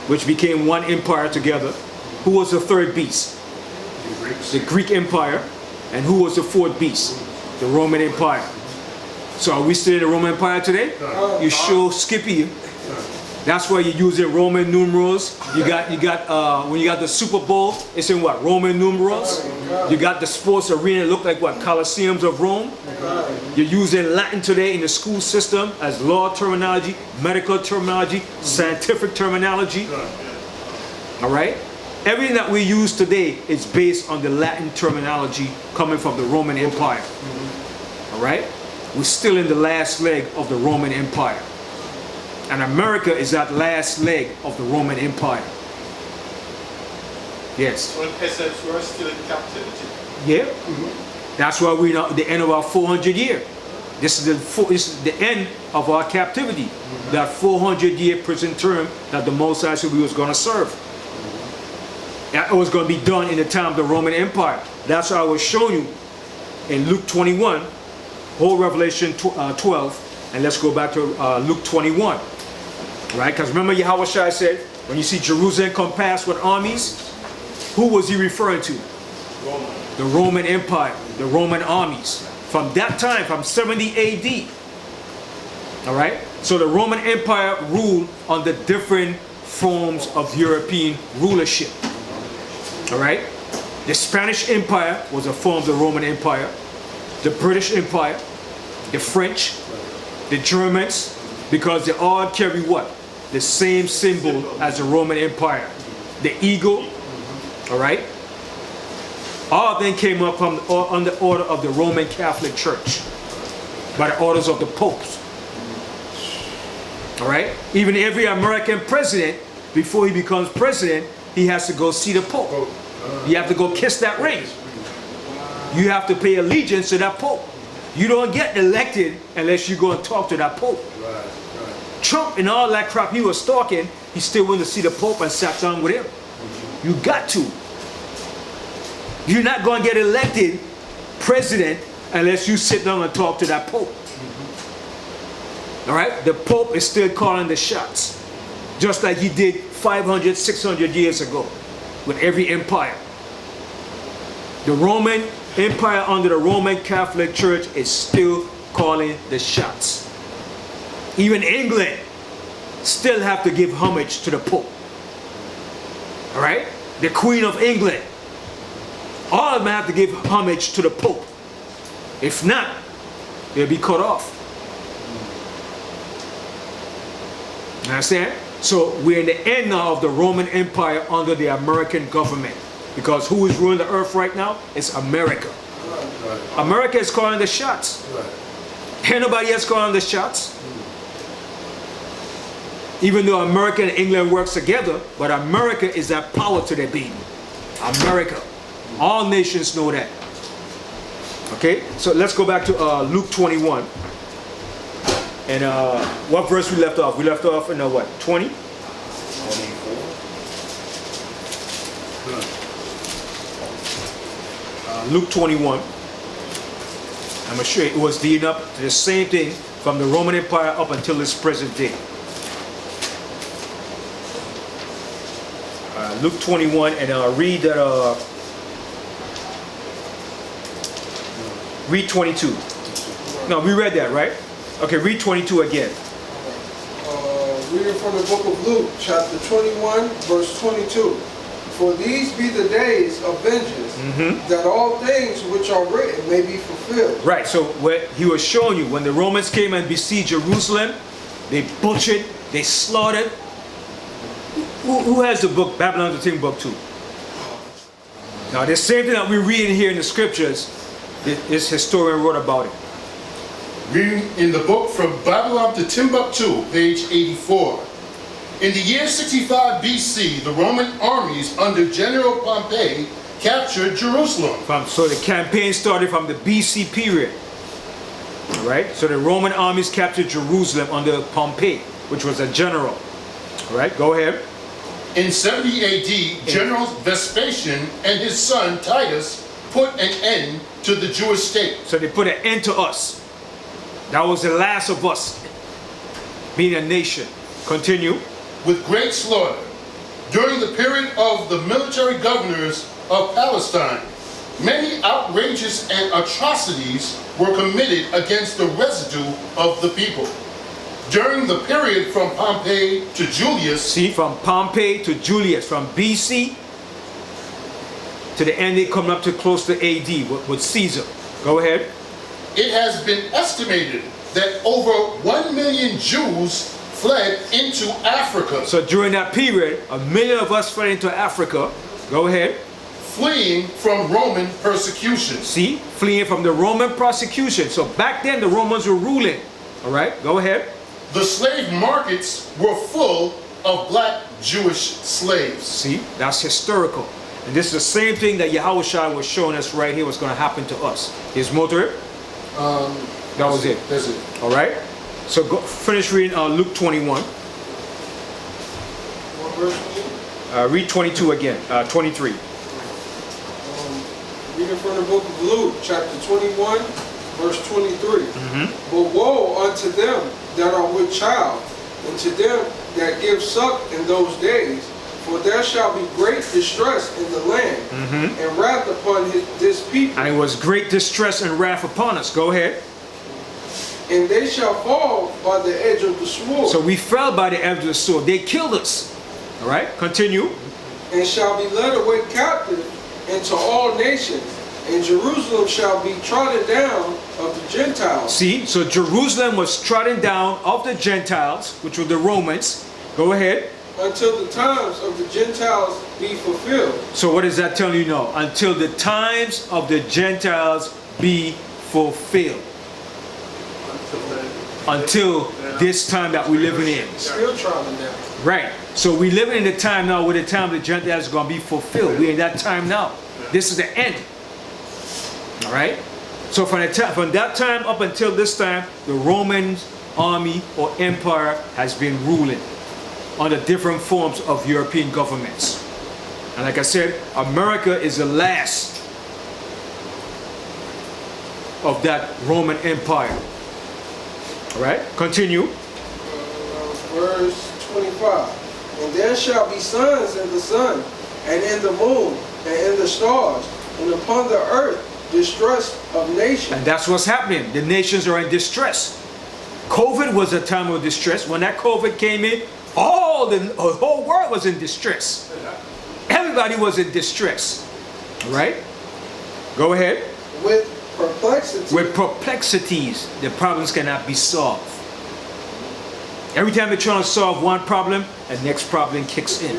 which became one empire together. Who was the third beast? The Greek Empire. And who was the fourth beast? The Roman Empire. So are we still in the Roman Empire today? You sure, Skippy. That's why you use the Roman numerals. You got when you got the Super Bowl, it's in what? Roman numerals. You got the sports arena, look like what? Colosseums of Rome. You're using Latin today in the school system as law terminology, medical terminology, scientific terminology. All right? Everything that we use today is based on the Latin terminology coming from the Roman Empire. All right? We're still in the last leg of the Roman Empire. And America is that last leg of the Roman Empire. Yes. So in essence, we're still in captivity. Yeah. That's why we're at the end of our 400 year. This is the end of our captivity. That 400-year prison term that the Most High said we was going to serve. That was going to be done in the time of the Roman Empire. That's why I was showing you in Luke 21, whole Revelation 12, and let's go back to Luke 21. Right? Because remember Yahushua said, when you see Jerusalem compassed with armies, who was he referring to? Roman. The Roman Empire, the Roman armies. From that time, from 70 AD. All right? So the Roman Empire ruled under different forms of European rulership. All right? The Spanish Empire was a form of the Roman Empire. The British Empire, the French, the Germans, because they all carry what? The same symbol as the Roman Empire. The eagle, all right? All of them came up from on the order of the Roman Catholic Church, by the orders of the popes. All right? Even every American president, before he becomes president, he has to go see the Pope. You have to go kiss that ring. You have to pay allegiance to that Pope. You don't get elected unless you go and talk to that Pope. Trump and all that crap he was stalking, he still went to see the Pope and sat down with him. You got to. You're not going to get elected president unless you sit down and talk to that Pope. All right? The Pope is still calling the shots, just like he did 500, 600 years ago with every empire. The Roman Empire under the Roman Catholic Church is still calling the shots. Even England still have to give homage to the Pope. All right? The Queen of England. All of them have to give homage to the Pope. If not, they'll be cut off. You understand? So we're in the end now of the Roman Empire under the American government. Because who is ruling the earth right now? It's America. America is calling the shots. Ain't nobody else calling the shots. Even though America and England works together, but America is that power to their being. America. All nations know that. Okay, so let's go back to Luke 21. And what verse we left off? We left off in what? 20? 24. Luke 21. I'm going to show you, it was leading up to the same thing from the Roman Empire up until this present day. Luke 21, and read that. Read 22. No, we read that, right? Okay, read 22 again. Reading from the book of Luke, chapter 21, verse 22. For these be the days of vengeance, that all things which are written may be fulfilled. Right, so what he was showing you, when the Romans came and besieged Jerusalem, they butchered, they slaughtered. Who has the book, Babylon the Timbuktu? Now, the same thing that we're reading here in the scriptures, this historian wrote about it. Reading in the book From Babylon to Timbuktu, page 84. In the year 65 BC, the Roman armies under General Pompey captured Jerusalem. So the campaign started from the BC period. All right? So the Roman armies captured Jerusalem under Pompey, which was a general. All right, go ahead. In 70 AD, General Vespasian and his son Titus put an end to the Jewish state. So they put an end to us. That was the last of us being a nation. Continue. With great slaughter. During the period of the military governors of Palestine, many outrages and atrocities were committed against the residue of the people. During the period from Pompey to Julius. See, from Pompey to Julius, from BC to the end, they come up to close to AD with Caesar. Go ahead. It has been estimated that over 1 million Jews fled into Africa. So during that period, 1 million of us fled into Africa. Go ahead. Fleeing from Roman persecution. See, fleeing from the Roman persecution. So back then the Romans were ruling. All right, go ahead. The slave markets were full of black Jewish slaves. See, that's historical. And this is the same thing that Yahushua was showing us right here was going to happen to us. His motive? That was it. That's it. All right. So go finish reading Luke 21. What verse was it? Read 22 again. 23. Reading from the book of Luke, chapter 21, verse 23. But woe unto them that are with child, and to them that give suck in those days, for there shall be great distress in the land, and wrath upon this people. And it was great distress and wrath upon us. Go ahead. And they shall fall by the edge of the sword. So we fell by the edge of the sword. They killed us. All right, continue. And shall be led away captive into all nations, and Jerusalem shall be trodden down of the Gentiles. See, so Jerusalem was trodden down of the Gentiles, which were the Romans. Go ahead. Until the times of the Gentiles be fulfilled. So what does that tell you now? Until the times of the Gentiles be fulfilled. Until this time that we're living in. Still trodden down. Right. So we living in the time now where the time of the Gentiles is going to be fulfilled. We're in that time now. This is the end. All right. So from that time up until this time, the Roman army or empire has been ruling under different forms of European governments. And like I said, America is the last of that Roman Empire. All right. Continue. Verse 25. And there shall be signs in the sun, and in the moon, and in the stars, and upon the earth distress of nations. And that's what's happening. The nations are in distress. COVID was a time of distress. When that COVID came in, the whole world was in distress. Everybody was in distress. All right? Go ahead. With perplexity. With perplexities, the problems cannot be solved. Every time they're trying to solve one problem, the next problem kicks in.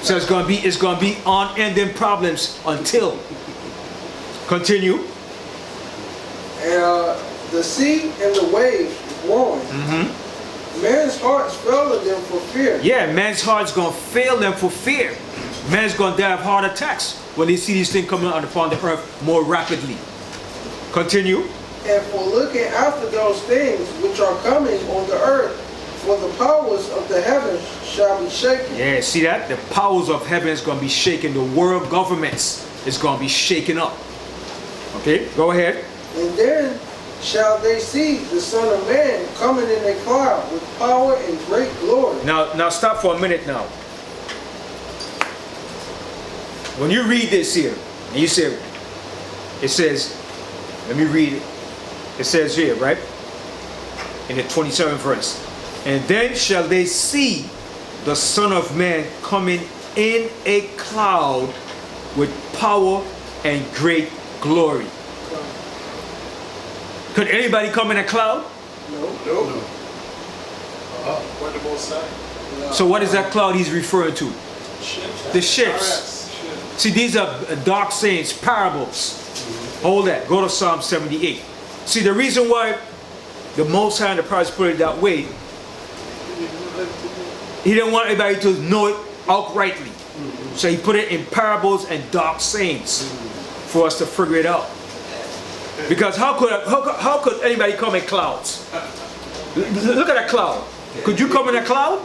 So it's going to be unending problems until. Continue. The sea and the waves roaring. Man's hearts fail them for fear. Yeah, man's heart's going to fail them for fear. Man's going to die of heart attacks when they see these things coming out upon the earth more rapidly. Continue. And for looking after those things which are coming on the earth, for the powers of the heavens shall be shaken. Yeah, see that? The powers of heaven is going to be shaken. The world governments is going to be shaken up. Okay, go ahead. And then shall they see the Son of Man coming in a cloud with power and great glory. Now stop for a minute now. When you read this here, and you say, it says, let me read it. It says here, right? In the 27th verse. And then shall they see the Son of Man coming in a cloud with power and great glory. Could anybody come in a cloud? No. What the Most High? So what is that cloud he's referring to? Ships. The ships. See, these are dark sayings, parables. Hold that. Go to Psalm 78. See, the reason why the Most High and the prophets put it that way, he didn't want everybody to know it outrightly. So he put it in parables and dark sayings for us to figure it out. Because how could anybody come in clouds? Look at a cloud. Could you come in a cloud?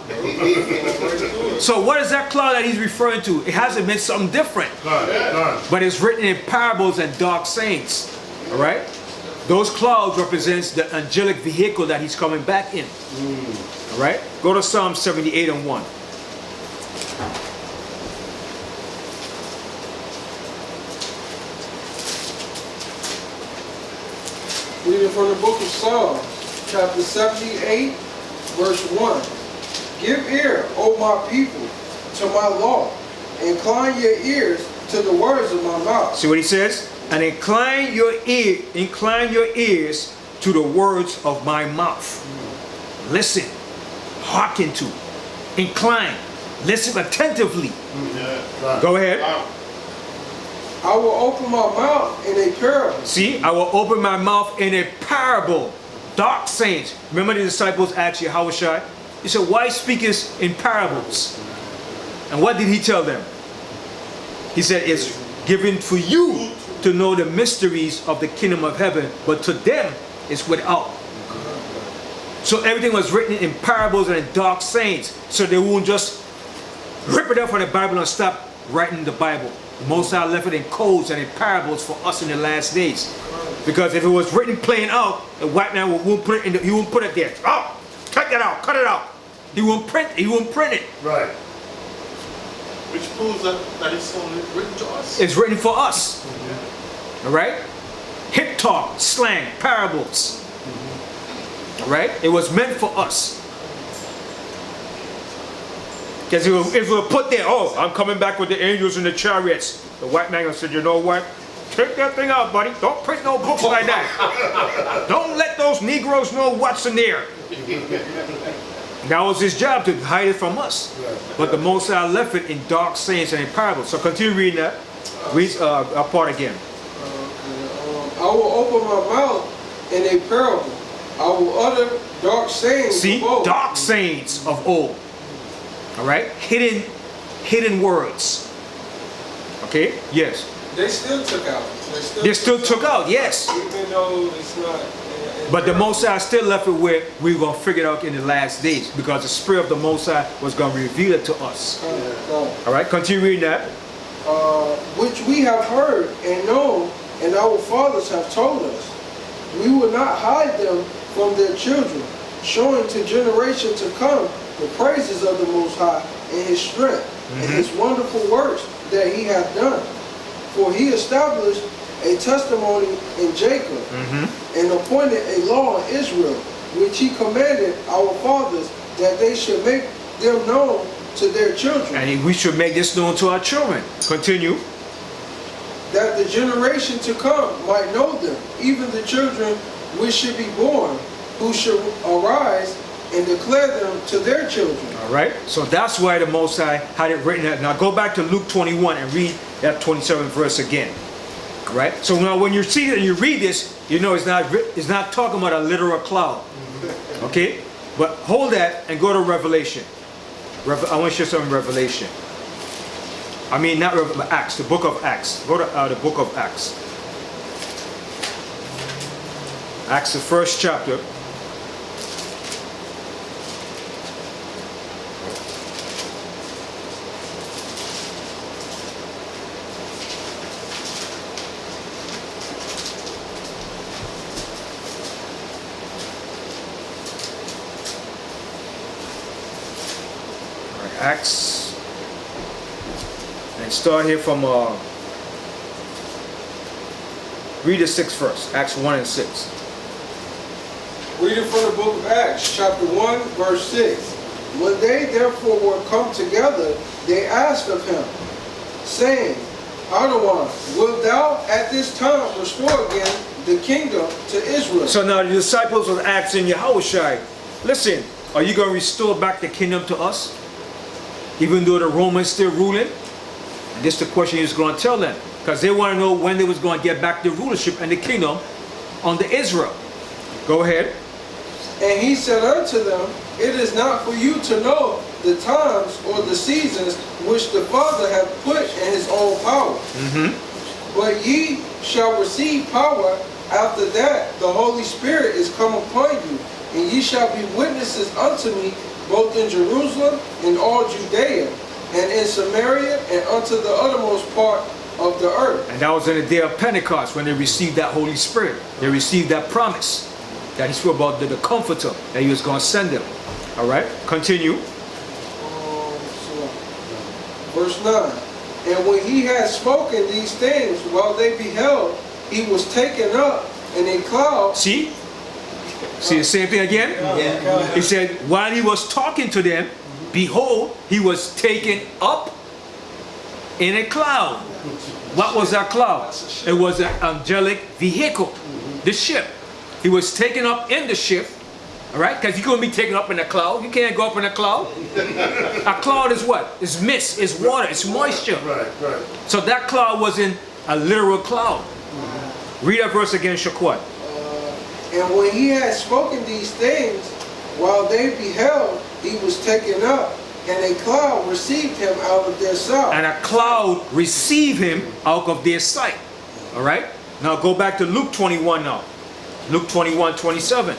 So what is that cloud that he's referring to? It hasn't been something different. But it's written in parables and dark sayings. All right? Those clouds represents the angelic vehicle that he's coming back in. All right? Go to Psalm 78 and 1. Reading from the book of Psalms, chapter 78, verse 1. Give ear, O my people, to my law. Incline your ears to the words of my mouth. See what he says? And incline your ears to the words of my mouth. Listen, hearken to, incline, listen attentively. Go ahead. I will open my mouth in a parable. See, I will open my mouth in a parable. Dark sayings. Remember the disciples asked H.O.D.C? He said, why speakest in parables? And what did he tell them? He said, it's given for you to know the mysteries of the kingdom of heaven, but to them it's without. So everything was written in parables and in dark sayings, so they won't just rip it up from the Bible and stop writing the Bible. The Most High left it in codes and in parables for us in the last days. Because if it was written plain out, the white man won't put it in he won't put it there. Oh, cut that out, cut it out. He won't print it. Right. Which proves that it's only written to us. It's written for us. All right? Hip talk, slang, parables. All right? It was meant for us. Because if we were put there, oh, I'm coming back with the angels and the chariots, the white man said, you know what? Take that thing out, buddy. Don't print no books like that. Don't let those Negroes know what's in there. That was his job, to hide it from us. But the Most High left it in dark sayings and in parables. So continue reading that. Read a part again. I will open my mouth in a parable. I will utter dark sayings See, of old. dark sayings of old. All right, hidden words. Okay, yes. They still took out. They still took out, yes. Even though it's not. But the Most High still left it where we were going to figure it out in the last days, because the Spirit of the Most High was going to reveal it to us. All right, continue reading that. Which we have heard and known, and our fathers have told us. We will not hide them from their children, showing to generation to come the praises of the Most High and His strength and His wonderful works that He hath done. For He established a testimony in Jacob and appointed a law in Israel, which He commanded our fathers that they should make them known to their children. And we should make this known to our children. Continue. That the generation to come might know them, even the children which should be born, who should arise and declare them to their children. All right, so that's why the Most High had it written. Now go back to Luke 21 and read that 27th verse again. All right, so now when you see it and you read this, you know it's not talking about a literal cloud. Okay, but hold that and go to Revelation. I want to show some Revelation. I mean, not Revelation, but Acts, the book of Acts. Go to the book of Acts. Acts, the first chapter. Acts, and start here from read the 6th verse, Acts 1 and 6. Reading from the book of Acts, chapter 1, verse 6. When they therefore were come together, they asked of him, saying, Adawan, wilt thou at this time restore again the kingdom to Israel? So now the disciples was asking Yahushua, listen, are you going to restore back the kingdom to us? Even though the Romans still ruling? And this is the question he's going to tell them. Because they want to know when they was going to get back the rulership and the kingdom under Israel. Go ahead. And he said unto them, it is not for you to know the times or the seasons which the Father hath put in His own power. But ye shall receive power after that the Holy Spirit is come upon you. And ye shall be witnesses unto me both in Jerusalem and all Judea, and in Samaria, and unto the uttermost part of the earth. And that was in the day of Pentecost when they received that Holy Spirit. They received that promise that He spoke about the Comforter that He was going to send them. All right, continue. Verse 9. And when He had spoken these things, while they beheld, He was taken up in a cloud. See the same thing again? Yeah. He said, while He was talking to them, behold, He was taken up in a cloud. What was that cloud? It was an angelic vehicle, the ship. He was taken up in the ship, all right? Because you couldn't be taken up in a cloud. You can't go up in a cloud. A cloud is what? It's mist, it's water, it's moisture. Right. So that cloud wasn't a literal cloud. Read that verse again, Shaquat. And when He had spoken these things, while they beheld, He was taken up, and a cloud received Him out of their sight. And a cloud received Him out of their sight. All right? Now go back to Luke 21 now. Luke 21, 27.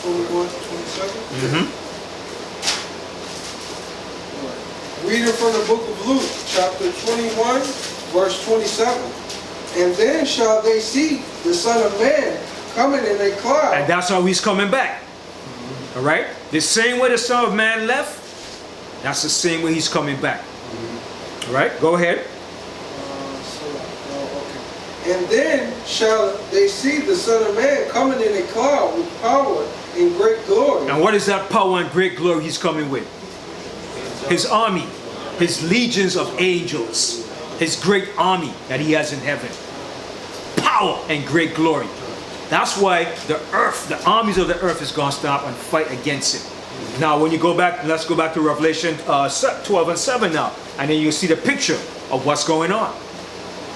21 to 27. Mm-hmm. Reading from the book of Luke, chapter 21, verse 27. And then shall they see the Son of Man coming in a cloud. And that's how he's coming back. All right? The same way the Son of Man left, that's the same way he's coming back. All right? Go ahead. Okay. And then shall they see the Son of Man coming in a cloud with power and great glory. And what is that power and great glory he's coming with? His army, his legions of angels, his great army that he has in heaven. Power and great glory. That's why the earth, the armies of the earth is going to stop and fight against it. Now when you go back, let's go back to Revelation 12 and 7 now. And then you see the picture of what's going on.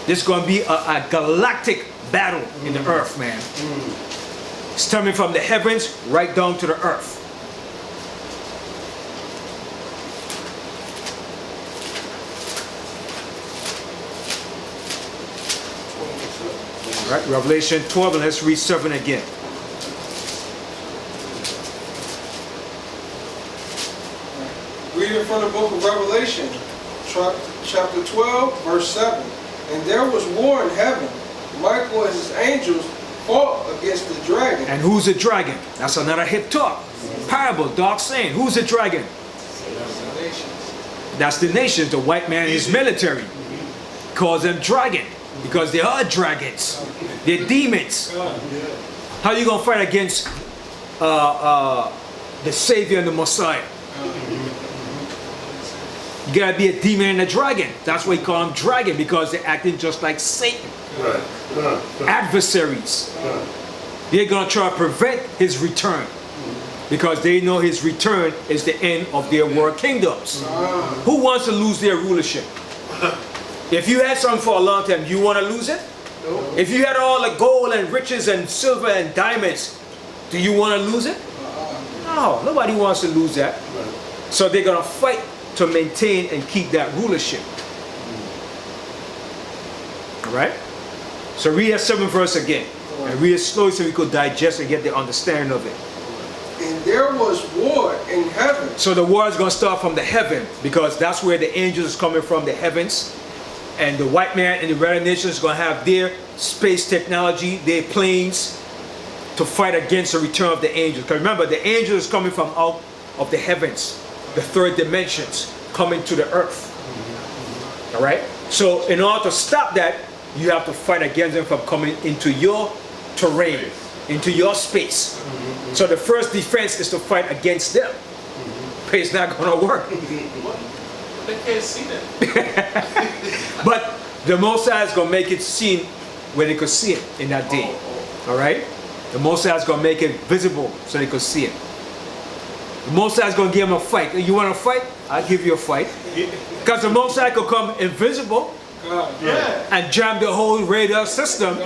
There's going to be a galactic battle in the earth, man. It's coming from the heavens right down to the earth. All right, Revelation 12, and let's read 7 again. Reading from the book of Revelation, chapter 12, verse 7. And there was war in heaven. Michael and his angels fought against the dragon. And who's the dragon? That's another hip talk. Parable, dark saying. Who's the dragon? That's the nations, the white man and his military. Calls them dragon because they are dragons. They're demons. How are you going to fight against the Savior and the Messiah? You got to be a demon and a dragon. That's why you call them dragon, because they're acting just like Satan. Adversaries. They're going to try to prevent his return because they know his return is the end of their world kingdoms. Who wants to lose their rulership? If you had something for a long time, you want to lose it? If you had all the gold and riches and silver and diamonds, do you want to lose it? No, nobody wants to lose that. So they're going to fight to maintain and keep that rulership. Alright? So read that 7th verse again. And read it slowly so we could digest and get the understanding of it. And there was war in heaven. So the war is going to start from the heaven, because that's where the angels is coming from, the heavens. And the white man and the red nation is going to have their space technology, their planes, to fight against the return of the angels. Because remember, the angels is coming from out of the heavens, the third dimensions, coming to the earth. Alright? So in order to stop that, you have to fight against them from coming into your terrain, into your space. So the first defense is to fight against them. But it's not going to work. They can't see that. But the Most High is going to make it seen where they could see it in that day. Alright? The Most High is going to make it visible so they could see it. The Most High is going to give them a fight. You want to fight? I'll give you a fight. Because the Most High could come invisible and jam the whole radar system.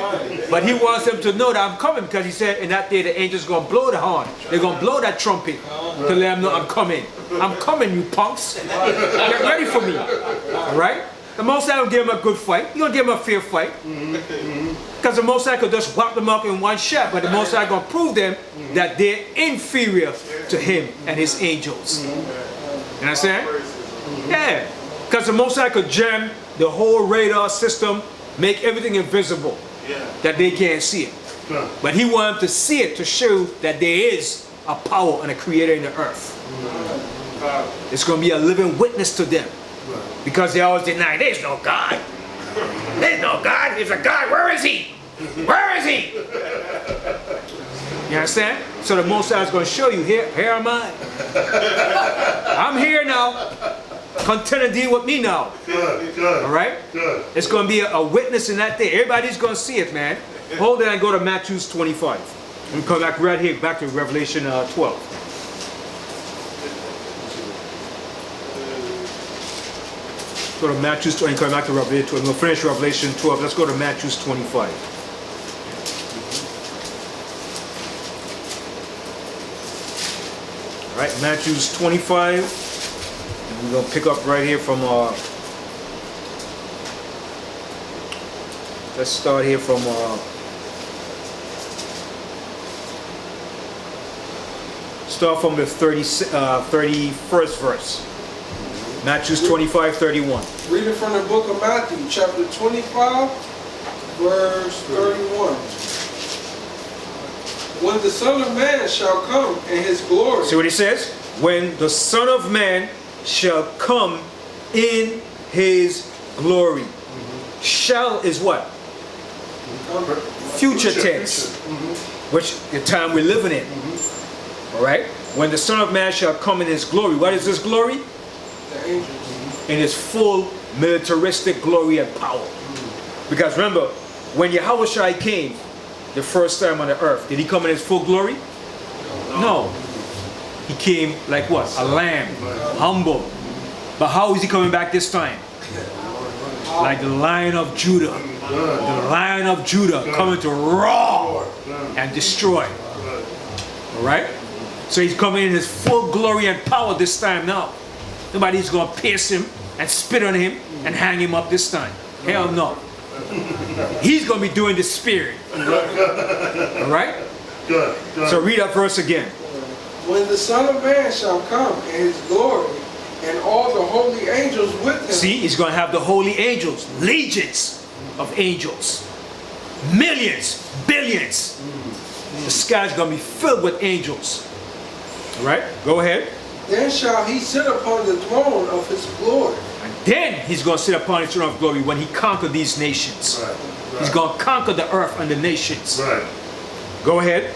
But he wants them to know that I'm coming, because he said in that day the angels are going to blow the horn. They're going to blow that trumpet to let them know I'm coming. I'm coming, you punks. Get ready for me. Alright? The Most High will give them a good fight. You're going to give them a fair fight. Because the Most High could just whop them up in one shot. But the Most High is going to prove them that they're inferior to him and his angels. You understand? Yeah. Because the Most High could jam the whole radar system, make everything invisible, that they can't see it. But he wanted them to see it to show that there is a power and a creator in the earth. It's going to be a living witness to them. Because they always deny, there's no God. There's no God. There's a God. Where is he? Where is he? You understand? So the Most High is going to show you, here am I. I'm here now. Content to deal with me now. Alright? It's going to be a witness in that day. Everybody's going to see it, man. Hold it and go to Matthew 25. And come back right here, back to Revelation 12. Go to Matthew 20, come back to Revelation 12. We'll finish Revelation 12. Let's go to Matthew 25. Alright, Matthew 25. And we're going to pick up right here from let's start here from Start from the 31st verse. Matthew 25:31. Reading from the book of Matthew, chapter 25, verse 31. When the Son of Man shall come in his glory. See what he says? When the Son of Man shall come in his glory. Shall is what? Future tense. Which the time we're living in. Alright? When the Son of Man shall come in his glory. What is his glory? The angels. In his full militaristic glory and power. Because remember, when Yahushua came the first time on the earth, did he come in his full glory? No. He came like what? A lamb. Humble. But how is he coming back this time? Like the Lion of Judah. The Lion of Judah coming to roar and destroy. Alright? So he's coming in his full glory and power this time now. Nobody's going to pierce him and spit on him and hang him up this time. Hell no. He's going to be doing the spirit. Alright? Good. So read that verse again. When the Son of Man shall come in his glory, and all the holy angels with him. See, he's going to have the holy angels, legions of angels, millions, billions. The sky's going to be filled with angels. All right, go ahead. Then shall he sit upon the throne of his glory. And then he's going to sit upon the throne of glory when he conquers these nations. He's going to conquer the earth and the nations. Go ahead.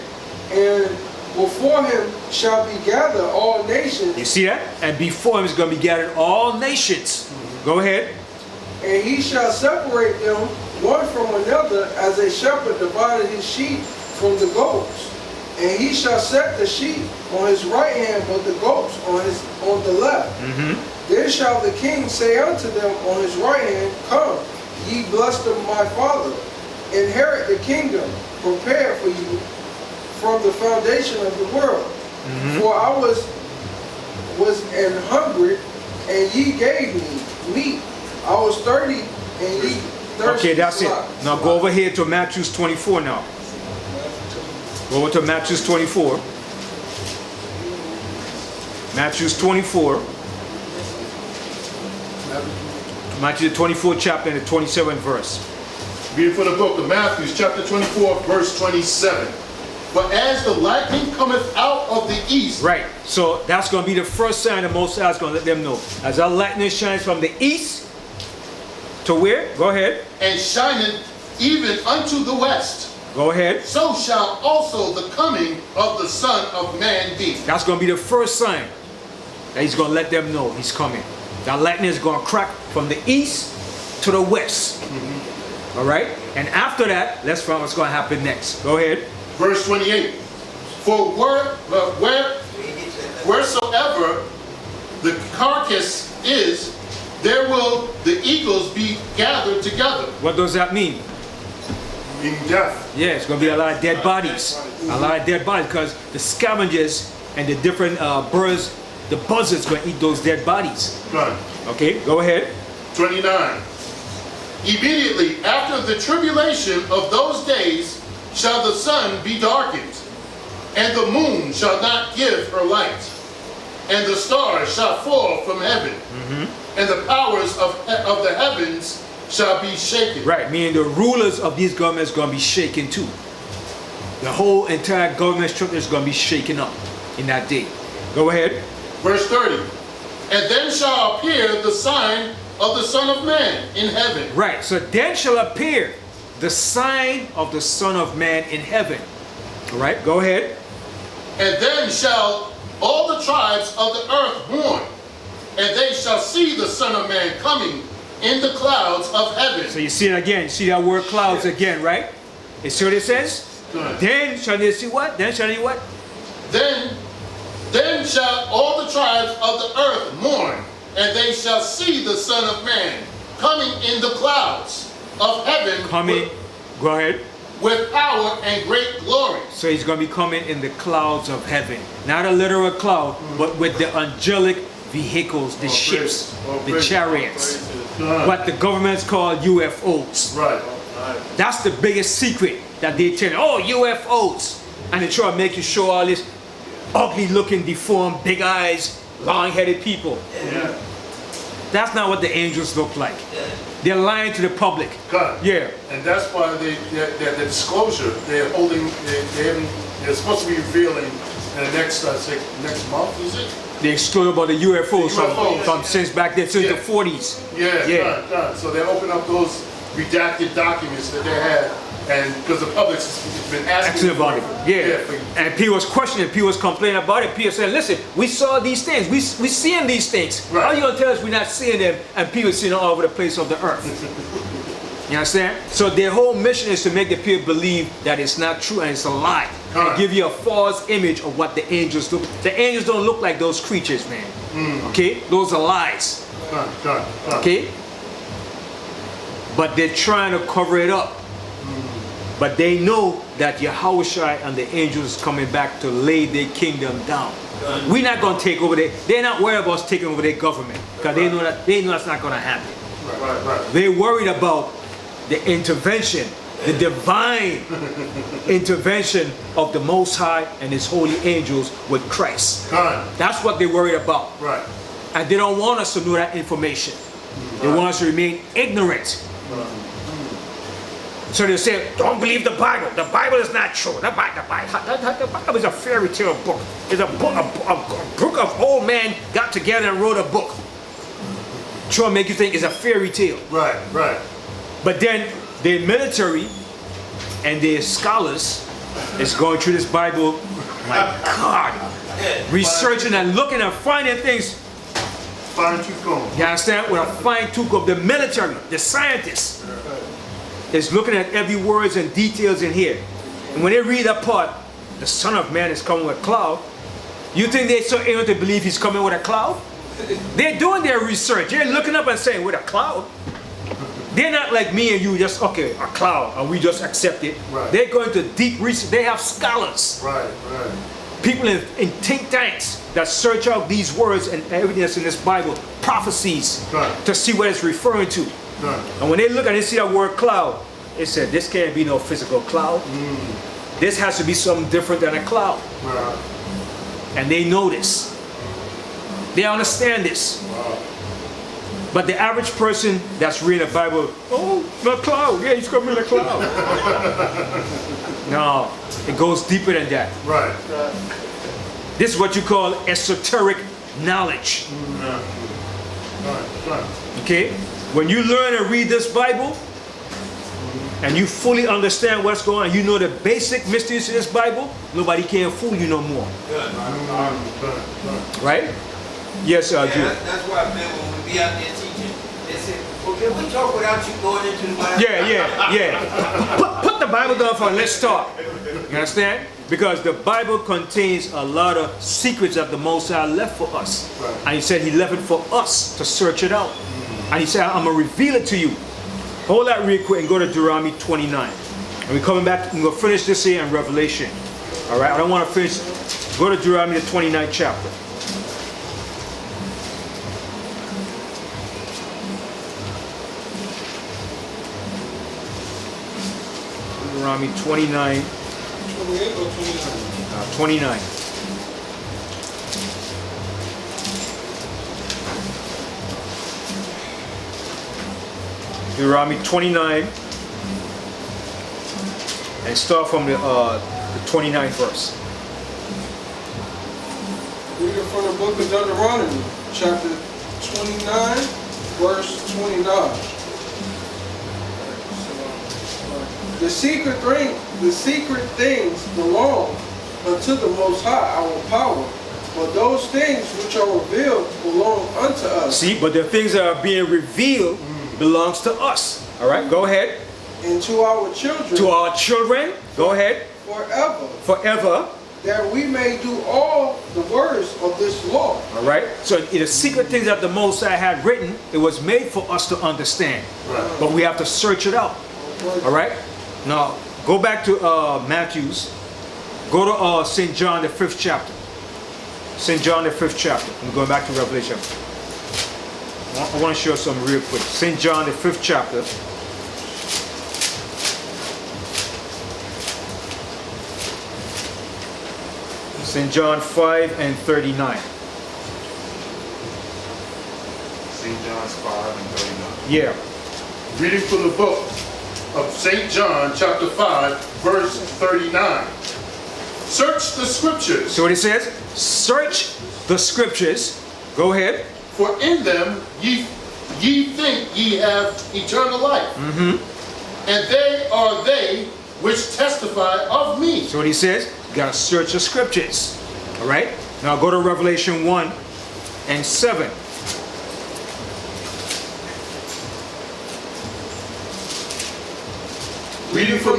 And before him shall be gathered all nations. You see that? And before him is going to be gathered all nations. Go ahead. And he shall separate them one from another, as a shepherd divided his sheep from the goats. And he shall set the sheep on his right hand, but the goats on the left. Then shall the king say unto them on his right hand, Come, ye blessed of my Father, inherit the kingdom prepared for you from the foundation of the world. For I was an hungry, and ye gave me meat. I was thirsty, and ye thirsty. Okay, that's it. Now go over here to Matthew 24 now. Go over to Matthew 24. Matthew 24. Matthew 24 chapter and the 27th verse. Reading from the book of Matthew, chapter 24, verse 27. But as the lightning cometh out of the east. Right. So that's going to be the first sign the Most High is going to let them know. As our lightning shines from the east to where? Go ahead. And shineth even unto the west. Go ahead. So shall also the coming of the Son of Man be. That's going to be the first sign that he's going to let them know he's coming. That lightning is going to crack from the east to the west. All right? And after that, let's find what's going to happen next. Go ahead. Verse 28. For wheresoever the carcass is, there will the eagles be gathered together. What does that mean? In death. Yeah, it's going to be a lot of dead bodies. A lot of dead bodies because the scavengers and the different birds, the buzzards going to eat those dead bodies. Right. Okay, go ahead. 29. Immediately after the tribulation of those days shall the sun be darkened, and the moon shall not give her light, and the stars shall fall from heaven, and the powers of the heavens shall be shaken. Right, meaning the rulers of these governments are going to be shaken too. The whole entire government structure is going to be shaken up in that day. Go ahead. Verse 30. And then shall appear the sign of the Son of Man in heaven. Right, so then shall appear the sign of the Son of Man in heaven. All right, go ahead. And then shall all the tribes of the earth mourn, and they shall see the Son of Man coming in the clouds of heaven. So you see it again. You see that word clouds again, right? You see what it says? Good. Then shall they see what? Then shall they what? Then shall all the tribes of the earth mourn, and they shall see the Son of Man coming in the clouds of heaven. Coming, go ahead. With power and great glory. So he's going to be coming in the clouds of heaven. Not a literal cloud, but with the angelic vehicles, the ships, the chariots. What the government's called UFOs. Right. That's the biggest secret that they tell you. Oh, UFOs. And they try to make you show all this ugly looking, deformed, big eyes, long-headed people. Yeah. That's not what the angels look like. They're lying to the public. God. Yeah. And that's why the disclosure they're holding, they're supposed to be revealing in the next next month, is it? They explode about the UFOs, UFOs. from since back then, since Yeah. the 40s. Yeah, Yeah. God. So they open up those redacted documents that they had, and because the public's been asking About it. Yeah. for- And people was questioning, people was complaining about it. People said, listen, we saw these things. We seeing these things. Right. How you going to tell us we're not seeing them and people seeing them all over the place of the earth? You understand? So their whole mission is to make the people believe that it's not true and it's a lie. Right. And give you a false image of what the angels do. The angels don't look like those creatures, man. Okay? Those are lies. God. Okay? But they're trying to cover it up. But they know that Yahushua and the angels is coming back to lay their kingdom down. We're not going to take over they're not worried about us taking over their government. Because they know that's not going to happen. Right. They're worried about the intervention, the divine intervention of the Most High and His holy angels with Christ. God. That's what they're worried about. Right. And they don't want us to know that information. They want us to remain ignorant. So they say, don't believe the Bible. The Bible is not true. The Bible is a fairy tale book. It's a book of old men got together and wrote a book. Trying to make you think it's a fairy tale. Right. But then the military and the scholars is going through this Bible, my God, researching and looking and finding things. Fine tooth comb. You understand? With a fine tooth of the military, the scientists is looking at every words and details in here. And when they read that part, the Son of Man is coming with a cloud. You think they're so ignorant to believe He's coming with a cloud? They're doing their research. They're looking up and saying, with a cloud? They're not like me and you, just, okay, a cloud, and we just accept it. Right. They're going to deep research. They have scholars. Right. People in think tanks that search out these words and everything that's in this Bible, prophecies, Right. to see what it's referring to. Right. And when they look and they see that word cloud, they said, this can't be no physical cloud. This has to be something different than a cloud. Right. And they know this. They understand this. Wow. But the average person that's reading the Bible, oh, the cloud, yeah, He's coming in a cloud. No, it goes deeper than that. Right. This is what you call esoteric knowledge. Right. Okay? When you learn and read this Bible, and you fully understand what's going on, you know the basic mysteries of this Bible, nobody can fool you no more. Right? Yes, Drew. That's why, man, when we be out there teaching, they say, well, can we talk without you going into the Bible? Yeah. Put the Bible down for let's talk. You understand? Because the Bible contains a lot of secrets that the Most High left for us. Right. And He said He left it for us to search it out. And He said, I'm going to reveal it to you. Hold that real quick and go to Deuteronomy 29. And we're coming back, we're going to finish this here in Revelation. All right? I don't want to finish. Go to Deuteronomy, the 29th chapter. Deuteronomy 29. 28 or 29? 29. Deuteronomy 29, and start from the 29th verse. Reading from the book of Deuteronomy, chapter 29, verse 29. The secret things belong unto the Most High, our power. But those things which are revealed belong unto us. See, but the things that are being revealed belongs to us. All right, go ahead. And to our children. To our children, go ahead. Forever. Forever. That we may do all the words of this law. All right. So the secret things that the Most High had written, it was made for us to understand. Right. But we have to search it out. All right. Now go back to Matthew's. Go to St. John the 5th chapter. St. John the 5th chapter. I'm going back to Revelation. I want to show some real quick. St. John the 5th chapter. St. John 5 and 39. St. John's 5 and 39. Yeah. Reading from the book of St. John, chapter 5, verse 39. Search the scriptures, So what it says? Search the scriptures. Go ahead. for in them ye think ye have eternal life. And they are they which testify of me. So what he says? You gotta search the scriptures. All right. Now go to Revelation 1 and 7. Reading from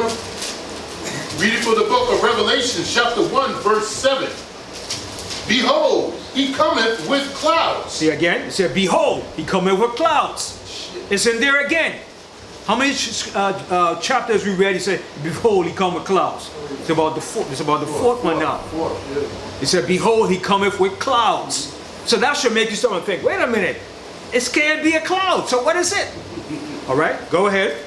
the book of Revelation, chapter 1, verse 7. Behold, he cometh with clouds. See again? It said, behold, he cometh with clouds. It's in there again. How many chapters we read? He said, behold, he cometh with clouds. It's about the fourth. It's about the fourth one now. He said, behold, he cometh with clouds. So that should make you start and think, wait a minute. It can't be a cloud. So what is it? All right, go ahead.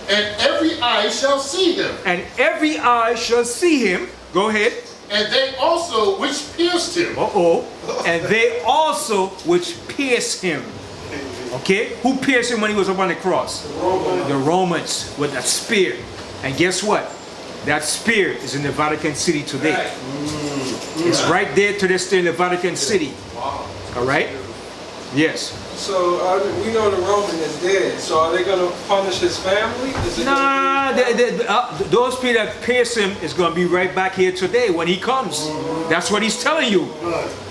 And every eye shall see him. And every eye shall see him. Go ahead. And they also which pierced him. And they also which pierced him. Okay? Who pierced him when he was up on the cross? The Romans with that spear. And guess what? That spear is in the Vatican City today. It's right there to this day in the Vatican City. All right? Yes. So we know the Roman is dead. So are they going to punish his family? Is it Nah, those people that pierce him is going to be right back here today when he comes. That's what he's telling you.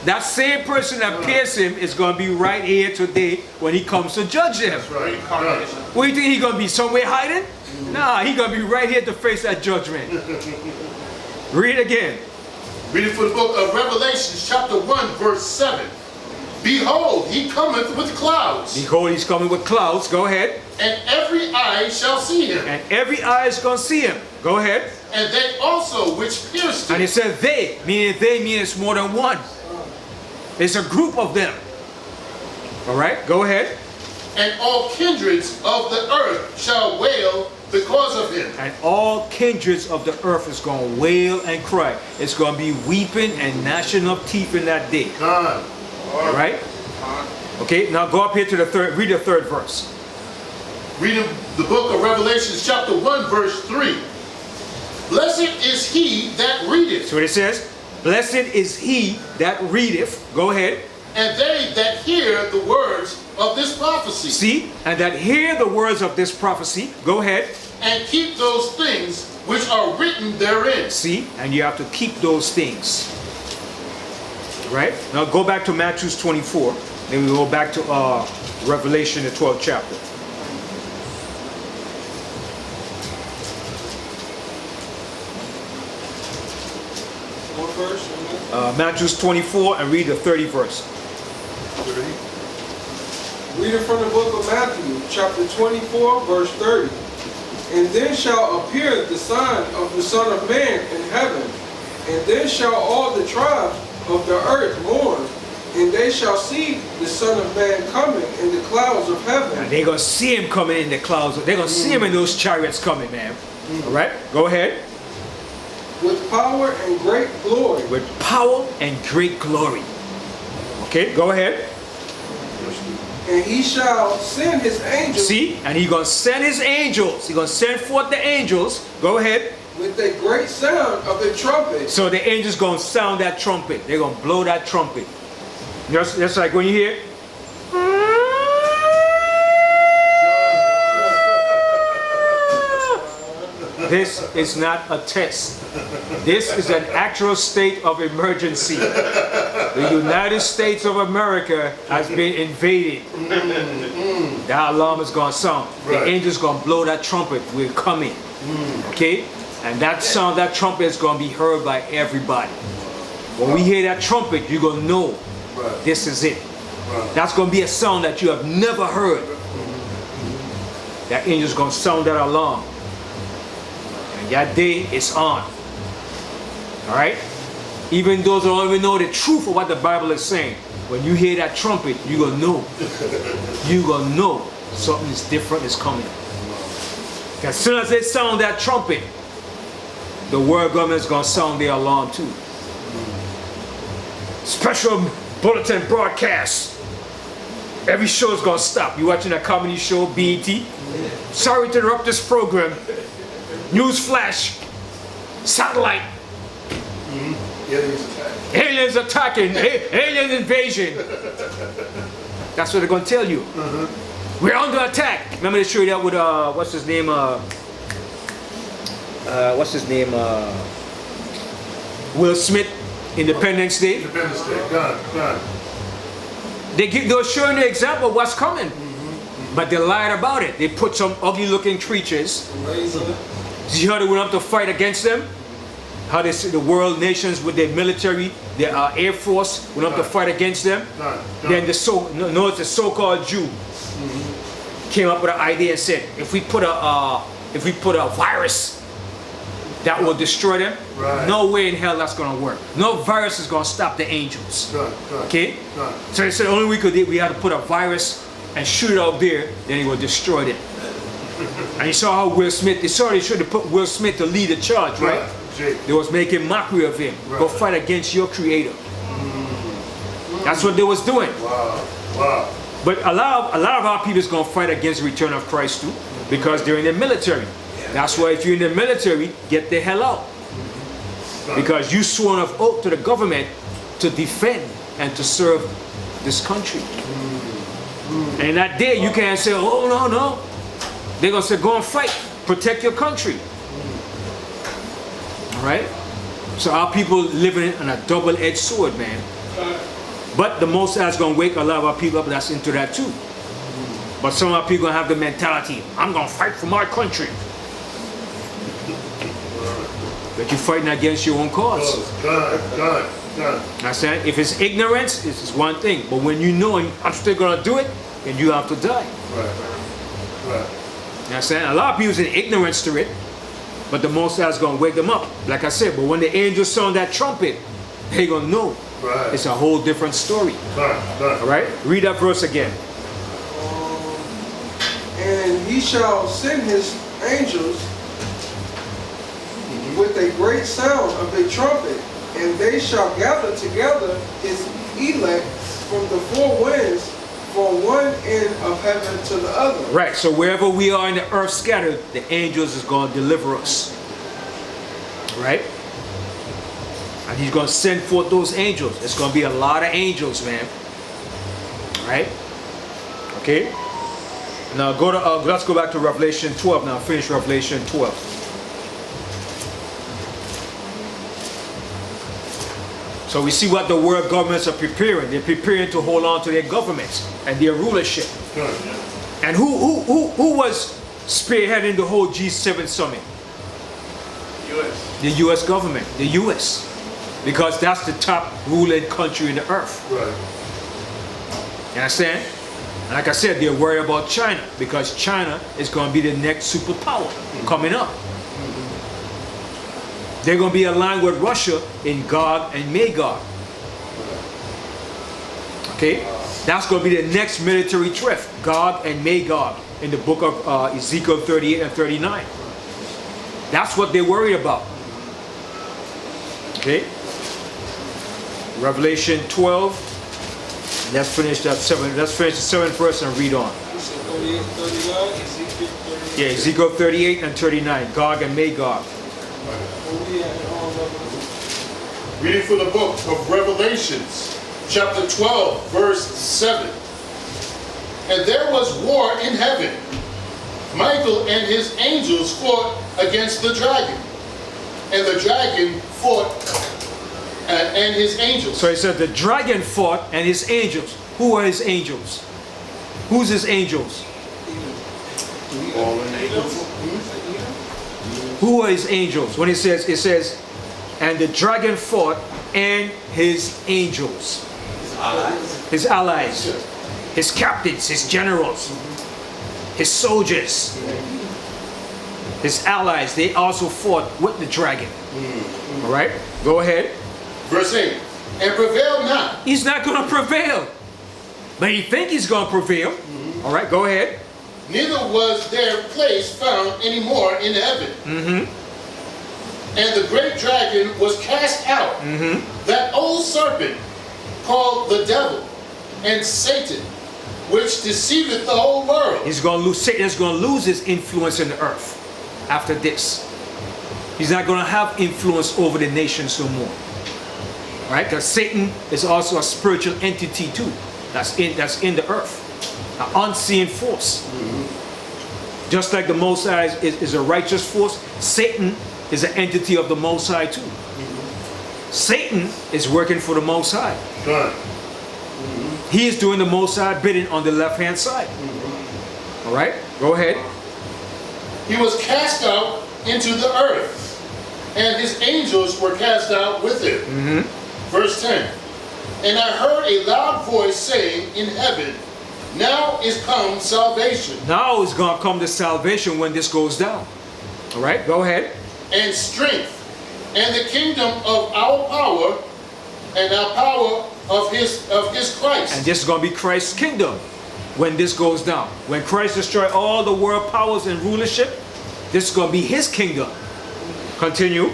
That same person that pierced him is going to be right here today when he comes to judge them. Right. What do you think he's going to be somewhere hiding? Nah, he's going to be right here to face that judgment. Read again. Reading from the book of Revelation, chapter 1, verse 7. Behold, he cometh with clouds. Behold, he's coming with clouds. Go ahead. And every eye shall see him. And every eye is going to see him. Go ahead. And they also which pierced him. And it said they, meaning it's more than one. It's a group of them. All right, go ahead. And all kindreds of the earth shall wail because of him. And all kindreds of the earth is going to wail and cry. It's going to be weeping and gnashing of teeth in that day. All right? Okay, now go up here to the third, read the third verse. Reading the book of Revelation, chapter 1, verse 3. Blessed is he that readeth. So what it says, blessed is he that readeth. Go ahead. And they that hear the words of this prophecy. See, and that hear the words of this prophecy. Go ahead. And keep those things which are written therein. See, and you have to keep those things. Right? Now go back to Matthew 24. Then we go back to Revelation, the 12th chapter. What verse? Matthew 24 and read the 30th verse. Reading from the book of Matthew, chapter 24, verse 30. And then shall appear the sign of the Son of Man in heaven. And then shall all the tribes of the earth mourn. And they shall see the Son of Man coming in the clouds of heaven. And they're going to see him coming in the clouds. They're going to see him in those chariots coming, man. All right? Go ahead. With power and great glory. With power and great glory. Okay, go ahead. And he shall send his angels. See? And he's going to send his angels. He's going to send forth the angels. Go ahead. With a great sound of the trumpet. So the angels going to sound that trumpet. They're going to blow that trumpet. Just like when you hear. This is not a test. This is an actual state of emergency. The United States of America has been invaded. That alarm is going to sound. The angels going to blow that trumpet. We're coming. Okay? And that sound, that trumpet is going to be heard by everybody. When we hear that trumpet, you're going to know this is it. That's going to be a sound that you have never heard. That angel's going to sound that alarm. And that day is on. Alright? Even those who don't even know the truth of what the Bible is saying, when you hear that trumpet, you're going to know. You're going to know something is different is coming. As soon as they sound that trumpet, the world government is going to sound their alarm too. special bulletin broadcast. Every show is gonna stop. You watching a comedy show, BET? Sorry to interrupt this program. News flash. Satellite. Aliens attacking. Alien invasion. That's what they're gonna tell you. We're under attack. Remember they showed you that with what's his name? Will Smith, Independence Day. Independence Day. Done. They were showing the example of what's coming. But they lied about it. They put some ugly looking creatures. See how they went up to fight against them? How they see the world nations with their military, their air force went up to fight against them. Then the so-called Jew came up with an idea and said, if we put a virus that will destroy them, no way in hell that's gonna work. No virus is gonna stop the angels. Okay? So they said the only we could do, we had to put a virus and shoot it out there, then it will destroy them. And you saw how Will Smith, they should have put Will Smith to lead the charge, right? They was making mockery of him. Go fight against your creator. That's what they was doing. Wow. But a lot of our people is gonna fight against the return of Christ too, because they're in the military. That's why if you're in the military, get the hell out. Because you sworn of oath to the government to defend and to serve this country. And that day you can't say, oh no. They're gonna say, go and fight, protect your country. Alright? So our people living on a double-edged sword, man. But the Most High is gonna wake a lot of our people up that's into that too. But some of our people gonna have the mentality, I'm gonna fight for my country. But you're fighting against your own cause. Done. I said, if it's ignorance, it's one thing. But when you know I'm still gonna do it, then you have to die. Right. I said, a lot of people's in ignorance to it, but the Most High is gonna wake them up. Like I said, but when the angels sound that trumpet, they're gonna know. It's a whole different story. All right, read that verse again. And he shall send his angels with a great sound of a trumpet, and they shall gather together his elect from the four winds, from one end of heaven to the other. Right, so wherever we are in the earth scattered, the angels is going to deliver us. Right? And he's going to send forth those angels. It's going to be a lot of angels, man. Right? Okay? Now let's go back to Revelation 12 now. Finish Revelation 12. So we see what the world governments are preparing. They're preparing to hold on to their governments and their rulership. And who was spearheading the whole G7 summit? U.S. The U.S. government, the U.S. Because that's the top ruling country in the earth. You understand? And like I said, they're worried about China because China is going to be the next superpower coming up. They're going to be aligned with Russia in Gog and Magog. Okay? That's going to be the next military threat, Gog and Magog, in the book of Ezekiel 38 and 39. That's what they're worried about. Okay? Revelation 12. Let's finish that 7. Let's finish the 7th verse and read on. Yeah, Ezekiel 38 and 39. Gog and Magog. Reading from the book of Revelations, chapter 12, verse 7. And there was war in heaven. Michael and his angels fought against the dragon. And the dragon fought and his angels. So he said the dragon fought and his angels. Who are his angels? Who's his angels? Who are his angels? When it says, and the dragon fought and his angels. His allies. His captains, his generals, his soldiers, his allies. They also fought with the dragon. All right, go ahead. Verse 8. And prevail not. He's not going to prevail. But he think he's going to prevail. All right, go ahead. Neither was their place found any more in heaven. And the great dragon was cast out, that old serpent, called the devil and Satan, which deceiveth the whole world. He's going to lose. Satan is going to lose his influence in the earth after this. He's not going to have influence over the nations no more. Right? Because Satan is also a spiritual entity too. That's in the earth. An unseen force. Just like the Most High is a righteous force, Satan is an entity of the Most High too. Satan is working for the Most High. Right. He is doing the Most High bidding on the left-hand side. All right? Go ahead. He was cast out into the earth, and his angels were cast out with him. Verse 10. And I heard a loud voice saying in heaven, now is come salvation. Now is going to come the salvation when this goes down. All right? Go ahead. And strength, and the kingdom of our power, and our power of his Christ. And this is going to be Christ's kingdom when this goes down. When Christ destroys all the world powers and rulership, this is going to be his kingdom. Continue.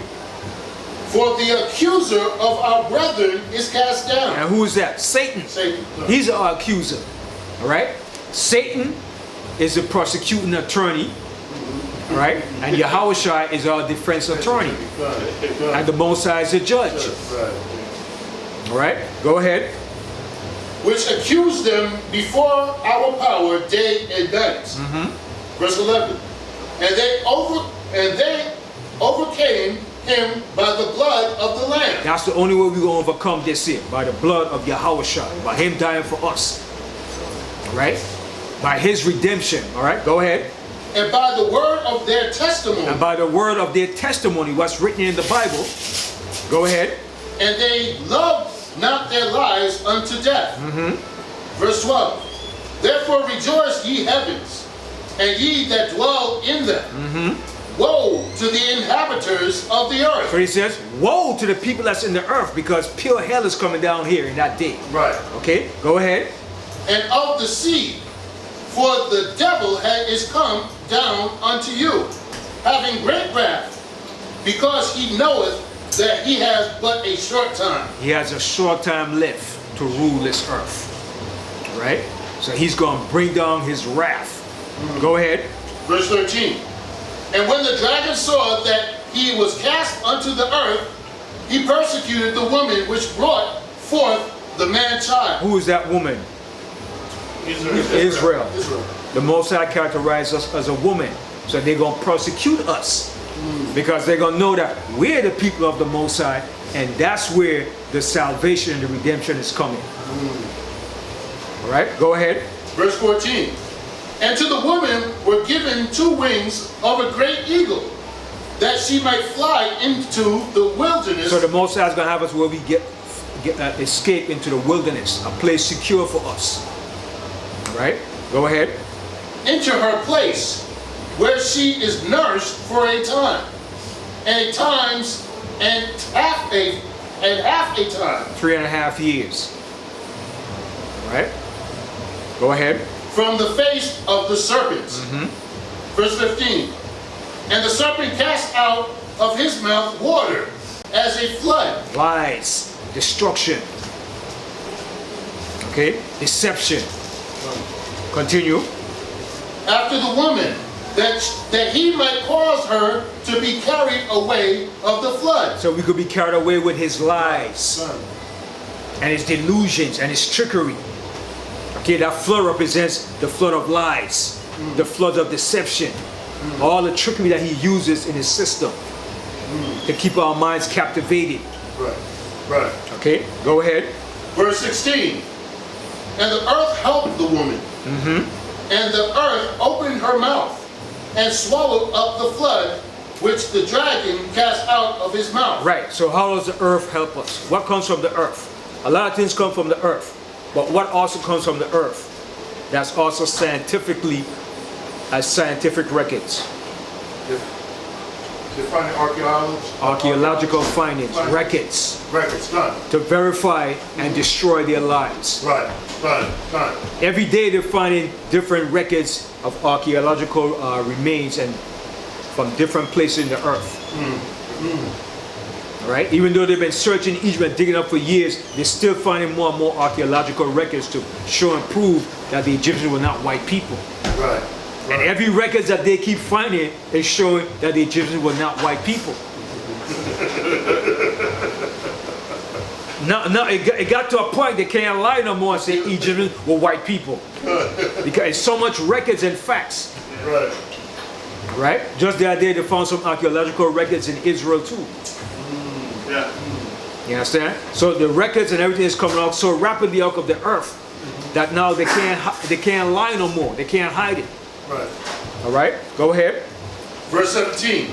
For the accuser of our brethren is cast down. And who is that? Satan. Satan. He's our accuser. All right? Satan is the prosecuting attorney. All right? And Yahushua is our defense attorney. And the Most High is the judge. All right? Go ahead. Which accused them before our power day and night. Verse 11. And they overcame him by the blood of the Lamb. That's the only way we're going to overcome this here. By the blood of Yahushua. By him dying for us. All right? By his redemption. All right? Go ahead. And by the word of their testimony. And by the word of their testimony, what's written in the Bible. Go ahead. And they loved not their lives unto death. Verse 12. Therefore rejoice, ye heavens, and ye that dwell in them. Woe to the inhabitants of the earth. So he says, woe to the people that's in the earth, because pure hell is coming down here in that day. Right. Okay, go ahead. And of the sea, for the devil is come down unto you, having great wrath, because he knoweth that he has but a short time. He has a short time left to rule this earth. Right? So he's going to bring down his wrath. Go ahead. Verse 13. And when the dragon saw that he was cast unto the earth, he persecuted the woman which brought forth the man-child. Who is that woman? Israel. The Most High characterized us as a woman. So they're going to persecute us. Because they're going to know that we're the people of the Most High, and that's where the salvation and the redemption is coming. All right, go ahead. Verse 14. And to the woman were given 2 wings of a great eagle, that she might fly into the wilderness. So the Most High is going to have us where we escape into the wilderness, a place secure for us. All right, go ahead. Into her place, where she is nourished for a time, and times, and half a time. 3.5 years. All right, go ahead. From the face of the serpents. Verse 15. And the serpent cast out of his mouth water as a flood. Lies, destruction. Okay, deception. Continue. After the woman, that he might cause her to be carried away of the flood. So we could be carried away with his lies and his delusions and his trickery. Okay, that flood represents the flood of lies, the flood of deception, all the trickery that he uses in his system to keep our minds captivated. Right. Okay, go ahead. Verse 16. And the earth helped the woman, and the earth opened her mouth and swallowed up the flood which the dragon cast out of his mouth. Right, so how does the earth help us? What comes from the earth? A lot of things come from the earth. But what also comes from the earth? That's also scientific records. Defining Archaeological findings, records. To verify and destroy their lies. Right. Every day they're finding different records of archaeological remains and from different places in the earth. Right? Even though they've been searching Egypt and digging up for years, they're still finding more and more archaeological records to show and prove that the Egyptians were not white people. Right. And every records that they keep finding is showing that the Egyptians were not white people. Now it got to a point they can't lie no more and say Egyptians were white people. Because it's so much records and facts. Right. Right? Just the other day they found some archaeological records in Israel too. Yeah. You understand? So the records and everything is coming out so rapidly out of the earth that now they can't lie no more. They can't hide it. Right. All right? Go ahead. Verse 17.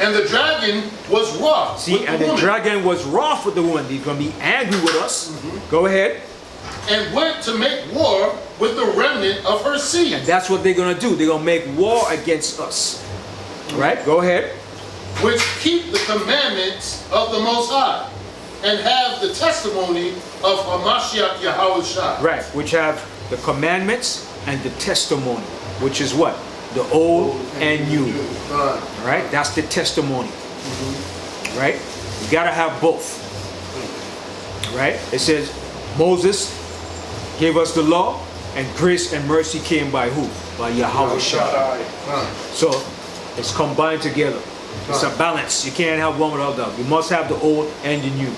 And the dragon was wroth. See, with and the the woman, dragon was wroth with the woman. He's going to be angry with us. Go ahead. and went to make war with the remnant of her seed. And that's what they're going to do. They're going to make war against us. All right? Go ahead. Which keep the commandments of the Most High, and have the testimony of Mashayach Yahweh. Right. Which have the commandments and the testimony. Which is what? The old and new. Right. All right? That's the testimony. Right? You got to have both. Right? It says Moses gave us the law, and grace and mercy came by who? By Yahweh. Right. So it's combined together. It's a balance. You can't have one without the other. You must have the old and the new.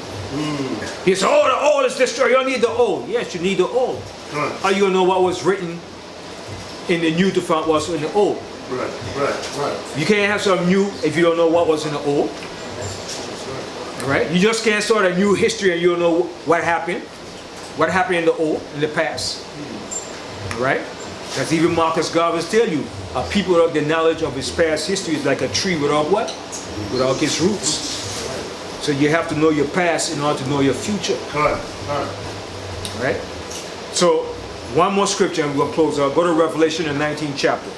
He said, oh, the old is destroyed. You don't need the old. Yes, you need the old. Right. How you gonna know what was written in the new to find what's in the old? Right. You can't have some new if you don't know what was in the old. Right? You just can't start a new history and you don't know what happened. What happened in the old, in the past. Right? Because even Marcus Garvey tell you, a people without the knowledge of his past history is like a tree without what? Without its roots. So you have to know your past in order to know your future. Right? So, one more scripture and we're going to close out. Go to Revelation, the 19th chapter.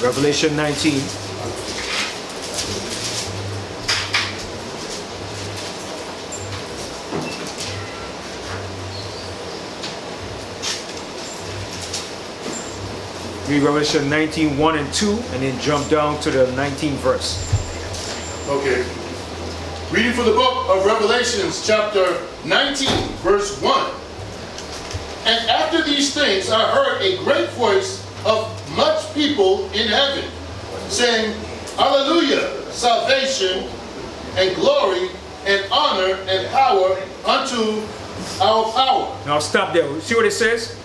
Revelation 19. Read Revelation 19, 1 and 2, and then jump down to the 19th verse. Okay. Reading from the book of Revelations, chapter 19, verse 1. And after these things I heard a great voice of much people in heaven, saying, Hallelujah, salvation and glory and honor and power unto our power. Now stop there. See what it says?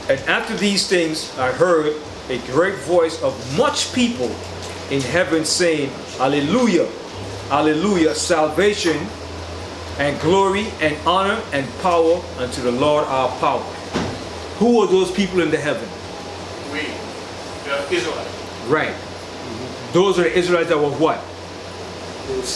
And after these things I heard a great voice of much people in heaven saying, Hallelujah, Hallelujah, salvation and glory and honor and power unto the Lord our power. Who are those people in the heaven? We, the Israelites. Right. Those are the Israelites that were what? Those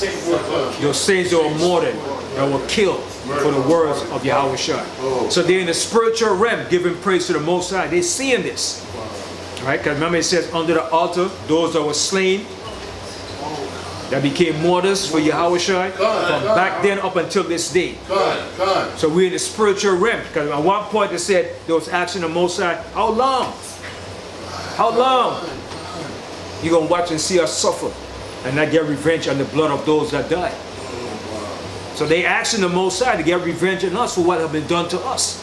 saints that were martyred, that were killed for the words of Yahweh Shai. So they're in the spiritual realm giving praise to the Most High. They're seeing this. Right? Because remember it says under the altar, those that were slain, that became martyrs for Yahweh Shai, from back then up until this day. So we're in the spiritual realm. Because at one point they said, they was asking the Most High, how long? How long? You're going to watch and see us suffer and not get revenge on the blood of those that died. So they asking the Most High to get revenge on us for what have been done to us.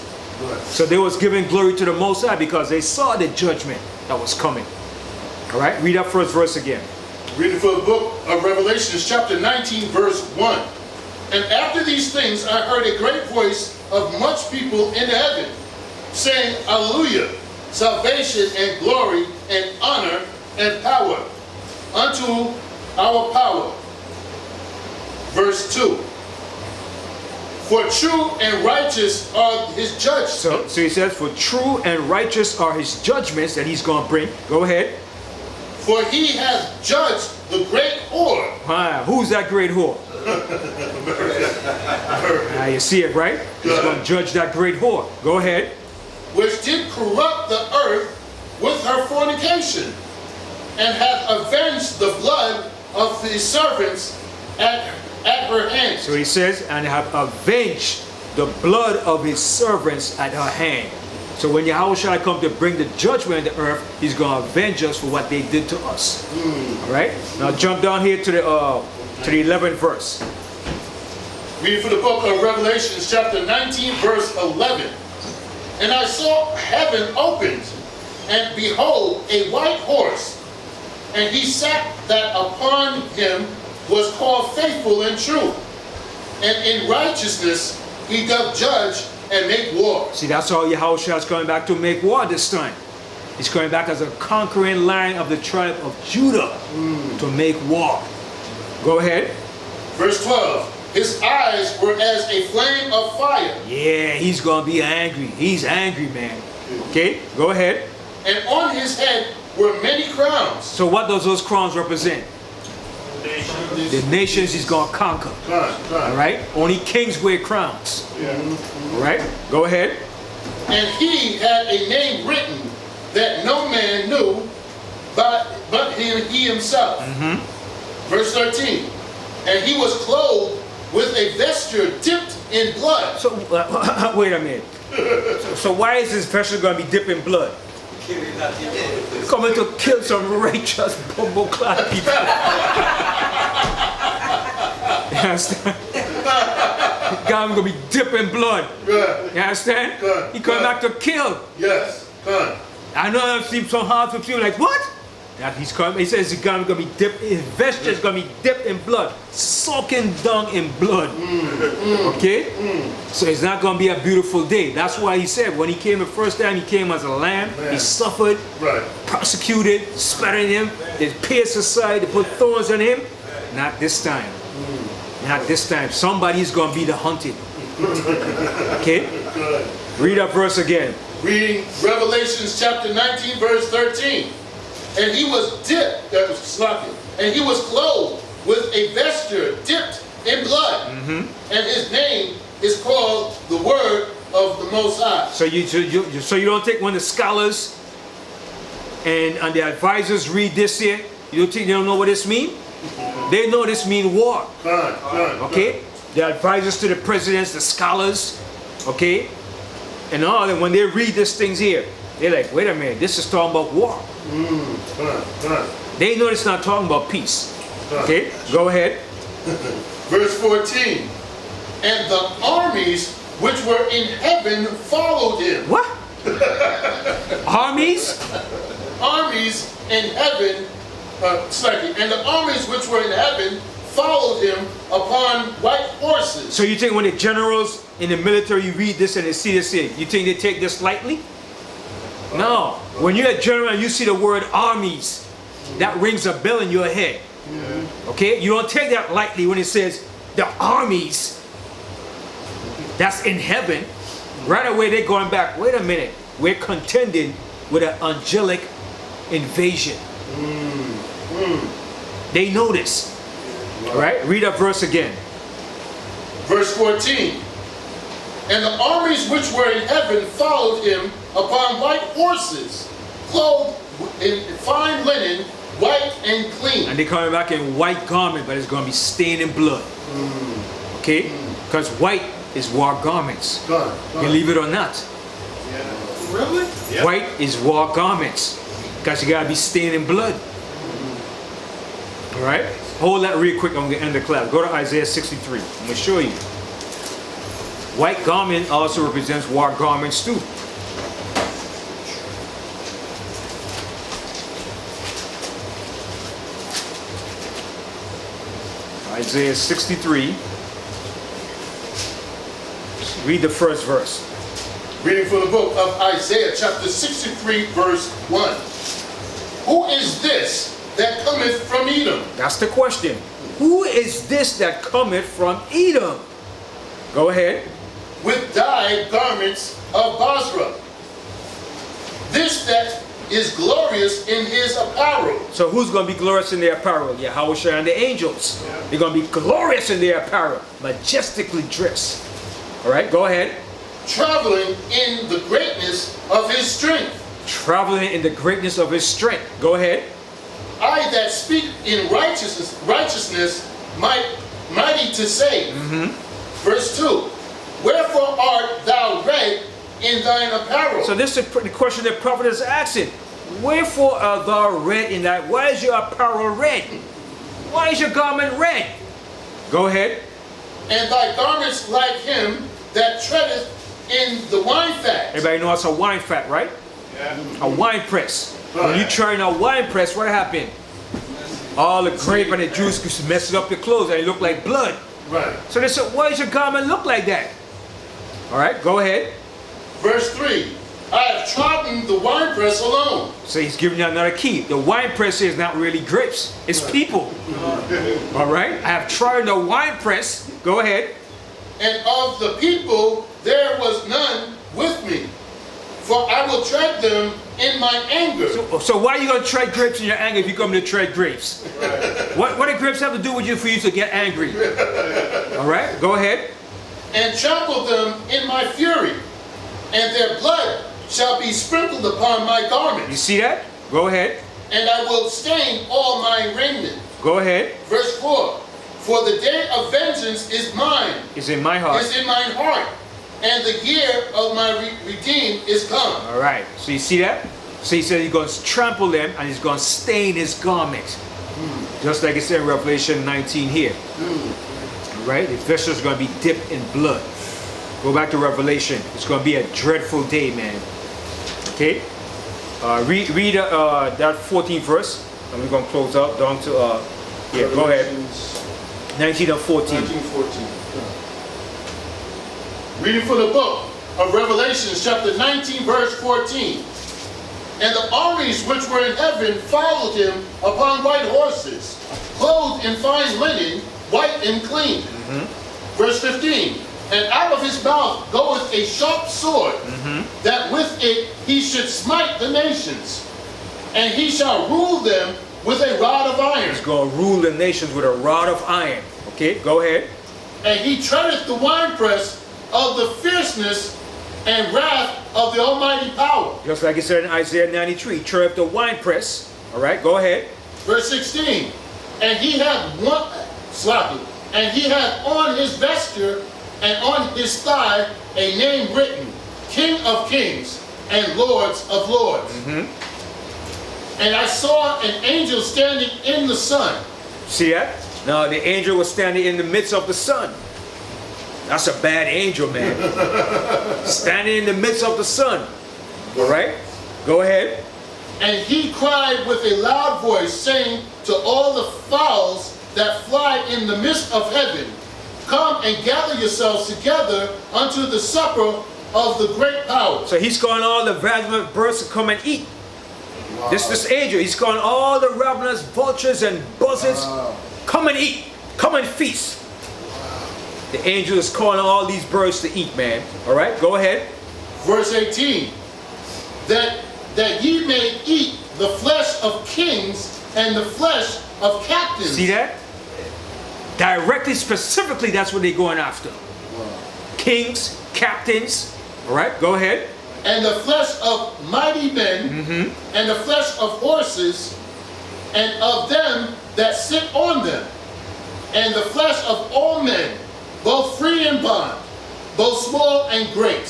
So they was giving glory to the Most High because they saw the judgment that was coming. All right, read that first verse again. Reading from the book of Revelation, chapter 19, verse 1. And after these things I heard a great voice of much people in heaven, saying, Hallelujah, salvation and glory and honor and power unto our power. Verse 2. For true and righteous are his judgments. So he says, for true and righteous are his judgments that he's going to bring. Go ahead. For he has judged the great whore. Who's that great whore? You see it, right? He's going to judge that great whore. Go ahead. Which did corrupt the earth with her fornication, and hath avenged the blood of his servants at her hands. So he says, and have avenged the blood of his servants at her hand. So when Yahweh Shai come to bring the judgment on the earth, he's going to avenge us for what they did to us. All right? Now jump down here to the to the 11th verse. Reading from the book of Revelation, chapter 19, verse 11. And I saw heaven opened, and behold, a white horse. And he sat that upon him was called Faithful and True. And in righteousness he doth judge and make war. See, that's how Yahushua is coming back to make war this time. He's coming back as a conquering lion of the tribe of Judah to make war. Go ahead. Verse 12. His eyes were as a flame of fire. Yeah, he's going to be angry. He's angry, man. Okay, go ahead. And on his head were many crowns. So what does those crowns represent? The nations he's going to conquer. All right? Only kings wear crowns. All right? Go ahead. And he had a name written that no man knew but he himself. Verse 13. And he was clothed with a vesture dipped in blood. So, wait a minute. So why is this vesture going to be dipped in blood? Coming to kill some righteous bumble-clad people. You understand? God going to be dipping blood. You understand? He coming back to kill. Yes. I know it seems so hard for people like, what? That he's coming. He says he's going to be dipped. His vesture is going to be dipped in blood, soaking down in blood. Okay, so it's not going to be a beautiful day. That's why he said when he came the first time, he came as a lamb. He suffered, persecuted, spat on him. They pierced his side. They put thorns on him. Not this time. Not this time. Somebody's going to be the hunted. Okay, read that verse again. Reading Revelation chapter 19, verse 13. And he was dipped, that was sloppy, and he was clothed with a vesture dipped in blood. And his name is called the Word of the Most High. So you don't think when the scholars and the advisors read this here, you don't think they don't know what this means? They know this means war. Okay? The advisors to the presidents, the scholars, okay? And all, and when they read these things here, they're like, wait a minute, this is talking about war. They know it's not talking about peace. Okay, go ahead. Verse 14. And the armies which were in heaven followed him. What? Armies? Armies in heaven, and the armies which were in heaven followed him upon white horses. So you think when the generals in the military read this and they see this here, you think they take this lightly? No. When you're a general and you see the word armies, that rings a bell in your head. Okay? You don't take that lightly when it says the armies that's in heaven. Right away they're going back. Wait a minute. We're contending with an angelic invasion. They know this. Right? Read that verse again. Verse 14. And the armies which were in heaven followed him upon white horses, clothed in fine linen, white and clean. And they're coming back in white garment, but it's going to be stained in blood. Okay? Because white is war garments. You leave it or not. Really? White is war garments. Because you got to be stained in blood. Alright? Hold that real quick. I'm going to end the class. Go to Isaiah 63. I'm going to show you. White garment also represents war garments too. Isaiah 63. Read the first verse. Reading from the book of Isaiah, chapter 63, verse 1. Who is this that cometh from Edom? That's the question. Who is this that cometh from Edom? Go ahead. With dyed garments of Basra. This that is glorious in his apparel. So who's going to be glorious in their apparel? Yahushua and the angels. They're going to be glorious in their apparel. Majestically dressed. Alright, go ahead. Traveling in the greatness of his strength. Traveling in the greatness of his strength. Go ahead. I that speak in righteousness mighty to save. Verse 2. Wherefore art thou red in thine apparel? So this is the question the prophet is asking. Wherefore art thou red in that? Why is your apparel red? Why is your garment red? Go ahead. And thy garments like him that treadeth in the wine fat. Everybody knows a wine fat, right? Yeah. A wine press. When you try in a wine press, what happened? All the grape and the juice messes up your clothes and it look like blood. Right. So they said, why does your garment look like that? All right, go ahead. Verse 3. I have trodden the winepress alone. So he's giving you another key. The wine press is not really grapes, it's people. All right, I have trodden the wine press. Go ahead. And of the people there was none with me. For I will tread them in my anger. So why are you going to tread grapes in your anger if you come to tread grapes? What do grapes have to do with you for you to get angry? All right, go ahead. And trample them in my fury. And their blood shall be sprinkled upon my garments. You see that? Go ahead. And I will stain all my raiment. Go ahead. Verse 4. For the day of vengeance is mine. It's in my heart. Is in mine heart. And the year of my redeemed is come. All right. So you see that? So he said he's going to trample them and he's going to stain his garment. Just like it said in Revelation 19 here. All right? The vessels are going to be dipped in blood. Go back to Revelation. It's going to be a dreadful day, man. Okay? Read that 14th verse. And we're going to close out down to, yeah, go ahead. 19 and 14. 19:14. Reading from the book of Revelation, chapter 19, verse 14. And the armies which were in heaven followed him upon white horses, clothed in fine linen, white and clean. Verse 15. And out of his mouth goeth a sharp sword, that with it he should smite the nations. And he shall rule them with a rod of iron. He's going to rule the nations with a rod of iron. Okay, go ahead. And he treadeth the winepress of the fierceness and wrath of the almighty power. Just like it said in Isaiah 93, tread the winepress. All right, go ahead. Verse 16. And he hath and he hath on his vesture and on his thigh a name written, King of Kings and Lords of Lords. And I saw an angel standing in the sun. See that? Now the angel was standing in the midst of the sun. That's a bad angel, man. Standing in the midst of the sun. All right? Go ahead. And he cried with a loud voice, saying to all the fowls that fly in the midst of heaven, come and gather yourselves together unto the supper of the great power. So he's calling all the ravenous birds to come and eat. Wow. This angel, he's calling all the ravenous vultures and buzzards, come and eat, come and feast. The angel is calling all these birds to eat, man. All right, go ahead. Verse 18, that ye may eat the flesh of kings and the flesh of captains. See that? Directly, specifically, that's what they're going after. Kings, captains. All right, go ahead. And the flesh of mighty men, and the flesh of horses, and of them that sit on them, and the flesh of all men, both free and bond, both small and great.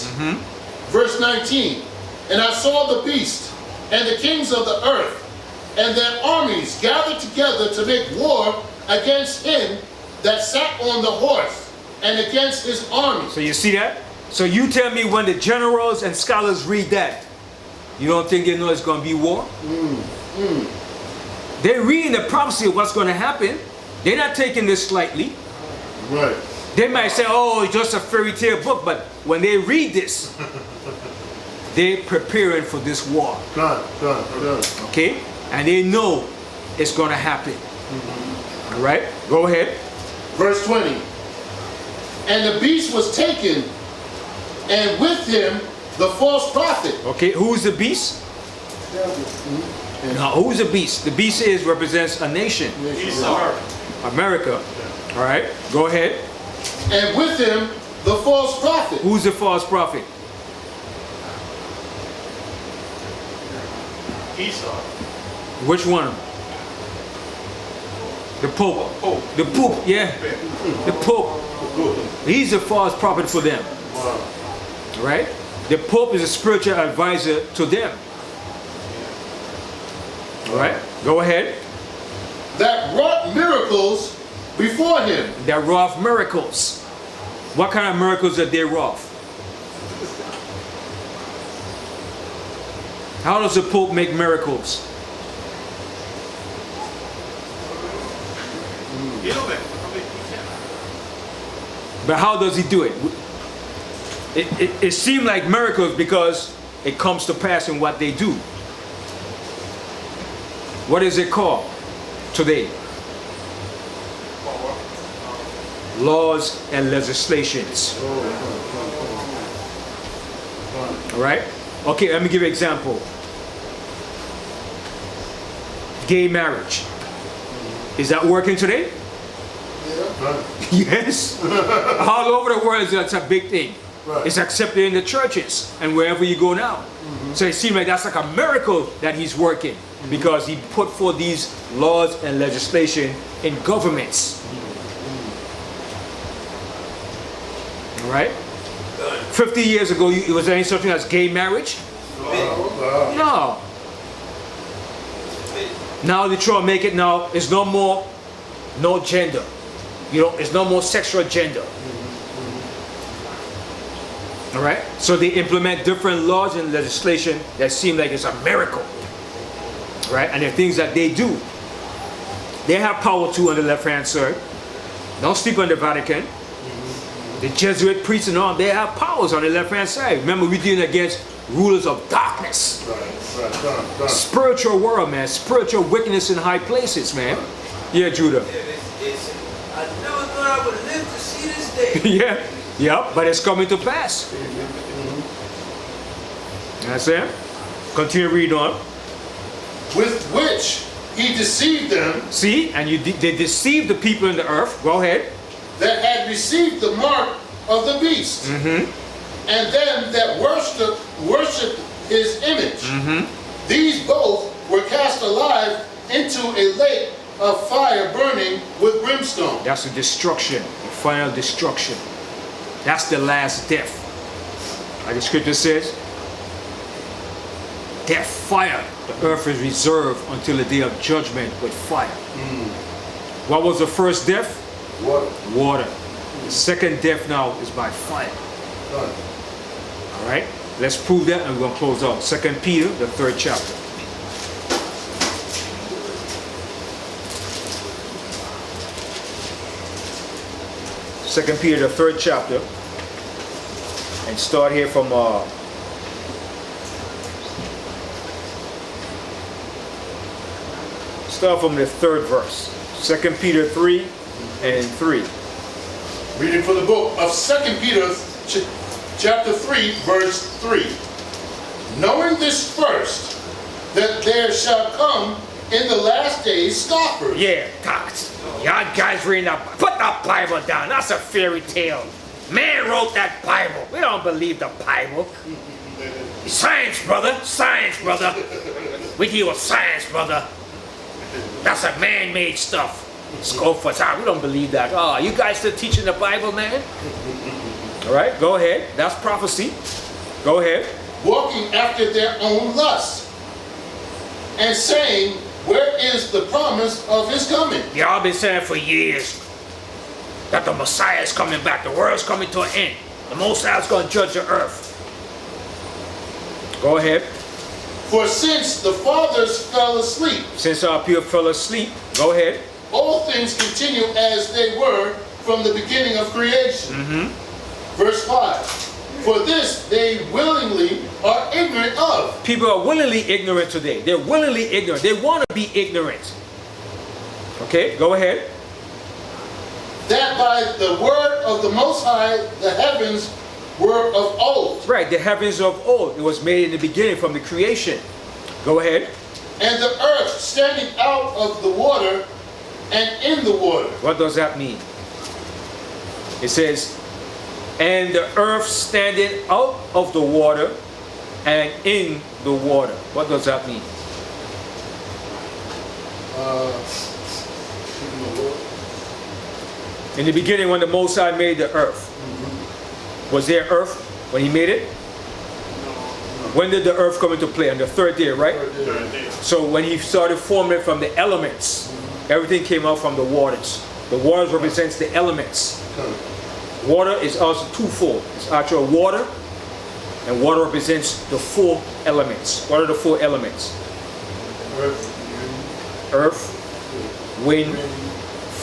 Verse 19. And I saw the beast, and the kings of the earth, and their armies gathered together to make war against him that sat on the horse, and against his army. So you see that? So you tell me, when the generals and scholars read that, you don't think they know it's going to be war? They're reading the prophecy of what's going to happen. They're not taking this lightly. Right. They might say, oh, it's just a fairy tale book, but when they read this, they're preparing for this war. Okay? And they know it's going to happen. All right? Go ahead. Verse 20. And the beast was taken, and with him the false prophet. Okay, who's the beast? Now, who's the beast? The beast represents a nation. America. All right, go ahead. And with him the false prophet. Who's the false prophet? Esau. Which one? The Pope. The Pope, yeah. The Pope. He's a false prophet for them. Right? The Pope is a spiritual advisor to them. All right? Go ahead. That wrought miracles before him. They're wrought miracles. What kind of miracles are they wrought? How does the Pope make miracles? But how does he do it? It seems like miracles because it comes to pass in what they do. What is it called today? Laws and legislations. All right? Okay, let me give you an example. Gay marriage. Is that working today? Yes. All over the world, that's a big thing. Right. It's accepted in the churches and wherever you go now. So it seems like that's like a miracle that he's working because he put forth these laws and legislation in governments. All right? 50 years ago, was there any such thing as gay marriage? No. Now they try to make it now, it's no more, no gender. You know, it's no more sexual gender. All right? So they implement different laws and legislation that seem like it's a miracle. Right? And the things that they do, they have power too on the left-hand side. Don't sleep on the Vatican. The Jesuit priests and all, they have powers on the left-hand side. Remember, we're dealing against rulers of darkness. Right. Spiritual world, man. Spiritual wickedness in high places, man. Yeah, Judah. I never thought I would live to see this day. Yeah, but it's coming to pass. That's it. Continue to read on. With which he deceived them. See, and they deceived the people in the earth. Go ahead. That had received the mark of the beast, and them that worshipped his image. These both were cast alive into a lake of fire burning with brimstone. That's the destruction, the final destruction. That's the last death. Like the scripture says, death, fire. The earth is reserved until the day of judgment with fire. What was the first death? Water. The second death now is by fire. All right, let's prove that and we're going to close out. 2 Peter, the 3rd chapter. 2 Peter, the 3rd chapter. And start here from the 3rd verse. 2 Peter 3 and 3. Reading from the book of 2 Peter chapter 3 verse 3. Knowing this first, that there shall come in the last days scoffers. Yeah, y'all guys reading that. Put that Bible down. That's a fairy tale. Man wrote that Bible. We don't believe the Bible. Science, brother. Science, brother. We deal with science, brother. That's a man-made stuff. Scoffers. We don't believe that. Oh, you guys still teaching the Bible, man? All right, go ahead. That's prophecy. Go ahead. Walking after their own lust, and saying, where is the promise of his coming? Y'all been saying for years that the Messiah is coming back. The world's coming to an end. The Messiah is going to judge the earth. Go ahead. For since the fathers fell asleep, since our people fell asleep, go ahead. All things continue as they were from the beginning of creation. Verse 5. For this they willingly are ignorant of. People are willingly ignorant today. They're willingly ignorant. They want to be ignorant. Okay, go ahead. That by the word of the Most High the heavens were of old. Right, the heavens of old. It was made in the beginning from the creation. Go ahead. And the earth standing out of the water and in the water. What does that mean? It says, and the earth standing out of the water and in the water. What does that mean? In the beginning, when the Most High made the earth, was there earth when he made it? When did the earth come into play? On the 3rd day, right? 3rd day. So when he started forming it from the elements, everything came out from the waters. The water represents the elements. Water is also twofold. It's actual water, and water represents the 4 elements. What are the 4 elements? Earth, wind,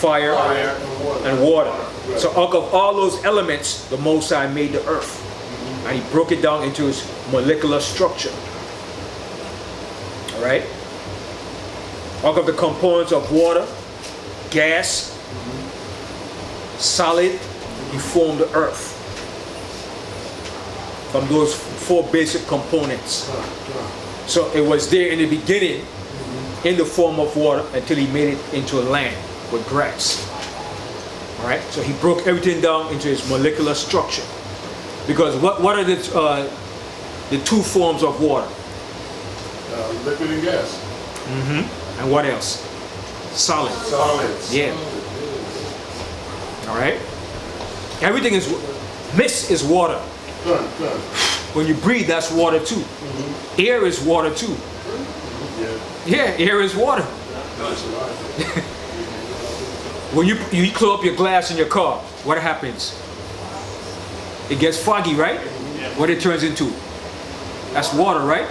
fire, and water. So out of all those elements, the Most High made the earth. And he broke it down into its molecular structure. Alright? Out of the components of water, gas, solid, he formed the earth. From those 4 basic components. So it was there in the beginning, in the form of water, until he made it into a land with grass. Alright? So he broke everything down into its molecular structure. Because what are the 2 forms of water? Liquid and gas. And what else? Solid. Solids. Yeah. Alright? Everything is, mist is water. Done. When you breathe, that's water too. Air is water too. Yeah, air is water. When you close up your glass in your car, what happens? It gets foggy, right? What it turns into? That's water, right?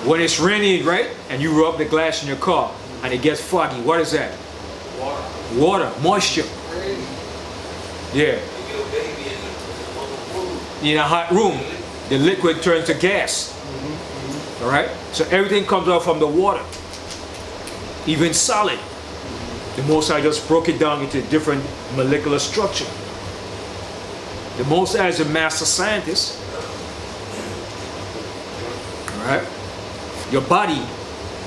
When it's raining, right? And you rub the glass in your car and it gets foggy, what is that? Water, moisture. Yeah. In a hot room, the liquid turns to gas. Alright? So everything comes out from the water. Even solid. The Most High just broke it down into different molecular structure. The Most High is a master scientist. Alright? Your body,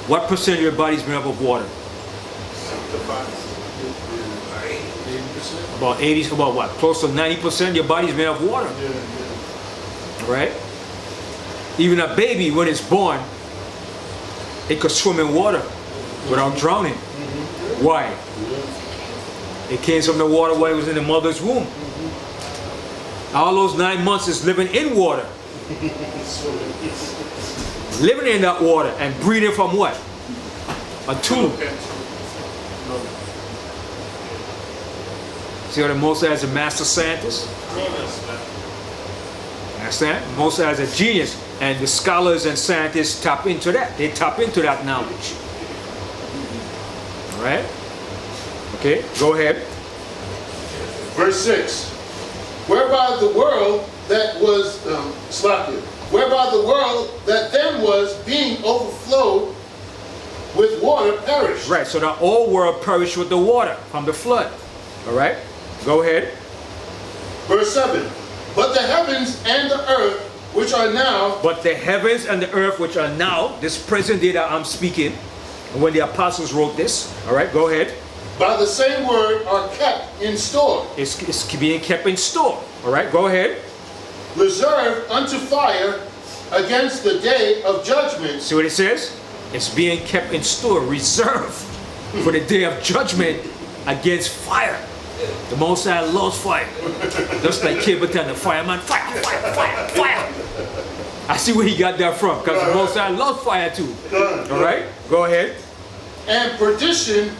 what percent of your body is made up of water? About 80, about what? Close to 90% of your body is made of water. Right? Even a baby, when it's born, it could swim in water without drowning. Why? It came from the water while it was in the mother's womb. All those 9 months is living in water. Living in that water and breathing from what? A tube. See how the Most High is a master scientist? Understand? Most High is a genius, and the scholars and scientists tap into that. They tap into that knowledge. All right? Okay, go ahead. Verse 6. Whereby the world that was whereby the world that then was being overflowed with water perished. Right, so the whole world perished with the water from the flood. All right, go ahead. Verse 7. But the heavens and the earth which are now. But the heavens and the earth which are now, this present day that I'm speaking, when the apostles wrote this, all right, go ahead. By the same word are kept in store. It's being kept in store. All right, go ahead. Reserved unto fire against the day of judgment. See what it says? It's being kept in store, reserved for the day of judgment against fire. The Most High loves fire. Just like Kibbutz, the fireman, fire, fire, fire, fire. I see where he got that from, because the Most High loves fire too. All right, go ahead. And perdition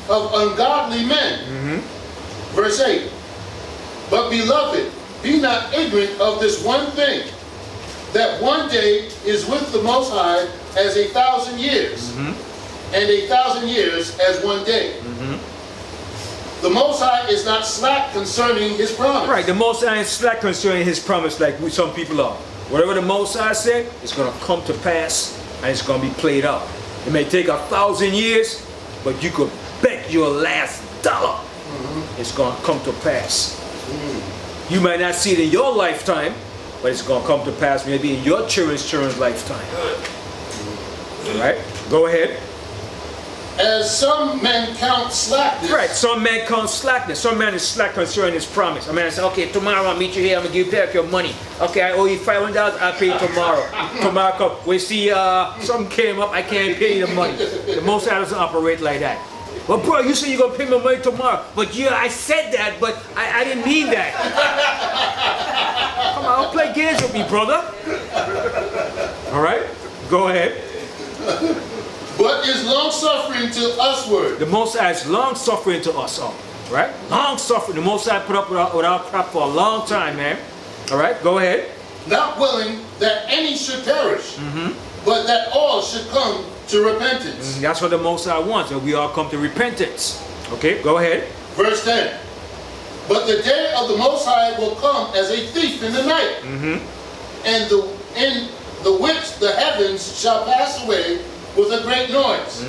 of ungodly men. Verse 8. But beloved, be not ignorant of this one thing, that one day is with the Most High as 1,000 years, and 1,000 years as one day. The Most High is not slack concerning his promise. Right, the Most High is slack concerning his promise like some people are. Whatever the Most High said, it's going to come to pass and it's going to be played out. It may take 1,000 years, but you could bet your last dollar it's going to come to pass. You might not see it in your lifetime, but it's going to come to pass maybe in your children's lifetime. All right, go ahead. As some men count slackness. Right, some men count slackness. Some man is slack concerning his promise. A man says, okay, tomorrow I'll meet you here, I'm going to give you back your money. Okay, I owe you $500, I'll pay you tomorrow. Tomorrow come. We see something came up, I can't pay you the money. The Most High doesn't operate like that. Well, bro, you said you're going to pay me money tomorrow. But yeah, I said that, but I didn't mean that. Come on, don't play games with me, brother. All right, go ahead. But is long-suffering to usward. The Most High is long-suffering to us all. Right? Long suffering. The Most High put up with our crap for a long time, man. All right, go ahead. Not willing that any should perish, but that all should come to repentance. That's what the Most High wants, that we all come to repentance. Okay, go ahead. Verse 10. But the day of the Most High will come as a thief in the night, and in the which the heavens shall pass away with a great noise,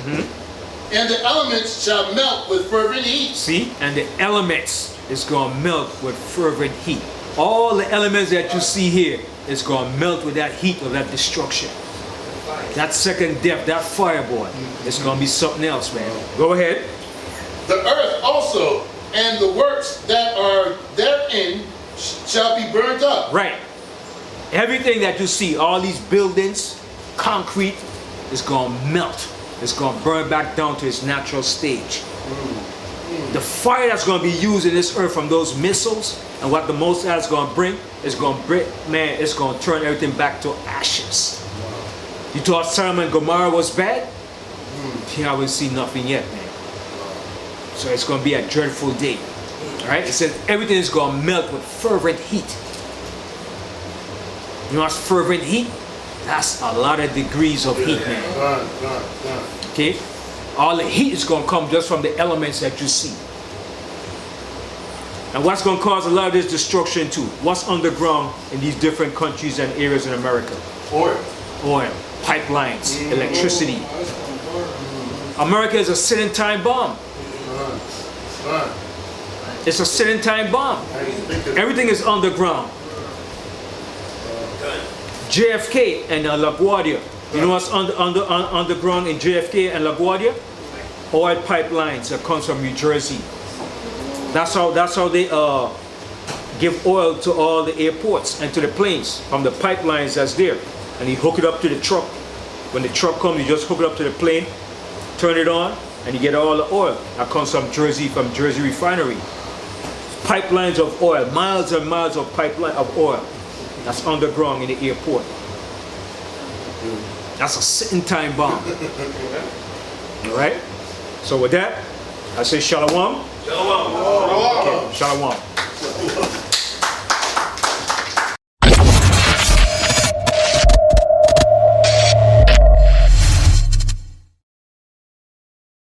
and the elements shall melt with fervent heat. See, and the elements is going to melt with fervent heat. All the elements that you see here is going to melt with that heat of that destruction. That second death, that fireboard, it's going to be something else, man. Go ahead. The earth also and the works that are therein shall be burnt up. Right. Everything that you see, all these buildings, concrete, is going to melt. It's going to burn back down to its natural stage. The fire that's going to be used in this earth from those missiles and what the Most High is going to bring is going to bring, man, it's going to turn everything back to ashes. You thought Sodom and Gomorrah was bad? You haven't seen nothing yet, man. So it's going to be a dreadful day. All right? It says everything is going to melt with fervent heat. You know what's fervent heat? That's a lot of degrees of heat, man. Okay? All the heat is going to come just from the elements that you see. And what's going to cause a lot of this destruction too? What's underground in these different countries and areas in America? Oil. Oil, pipelines, electricity. America is a sitting time bomb. It's a sitting time bomb. Everything is underground. JFK and LaGuardia. You know what's underground in JFK and LaGuardia? Oil pipelines that comes from New Jersey. That's how they give oil to all the airports and to the planes from the pipelines that's there. And you hook it up to the truck. When the truck comes, you just hook it up to the plane, turn it on, and you get all the oil that comes from Jersey refinery. Pipelines of oil, miles and miles of pipeline of oil that's underground in the airport. That's a sitting time bomb. All right? So with that, I say shalom. Shalom. Okay, shalom.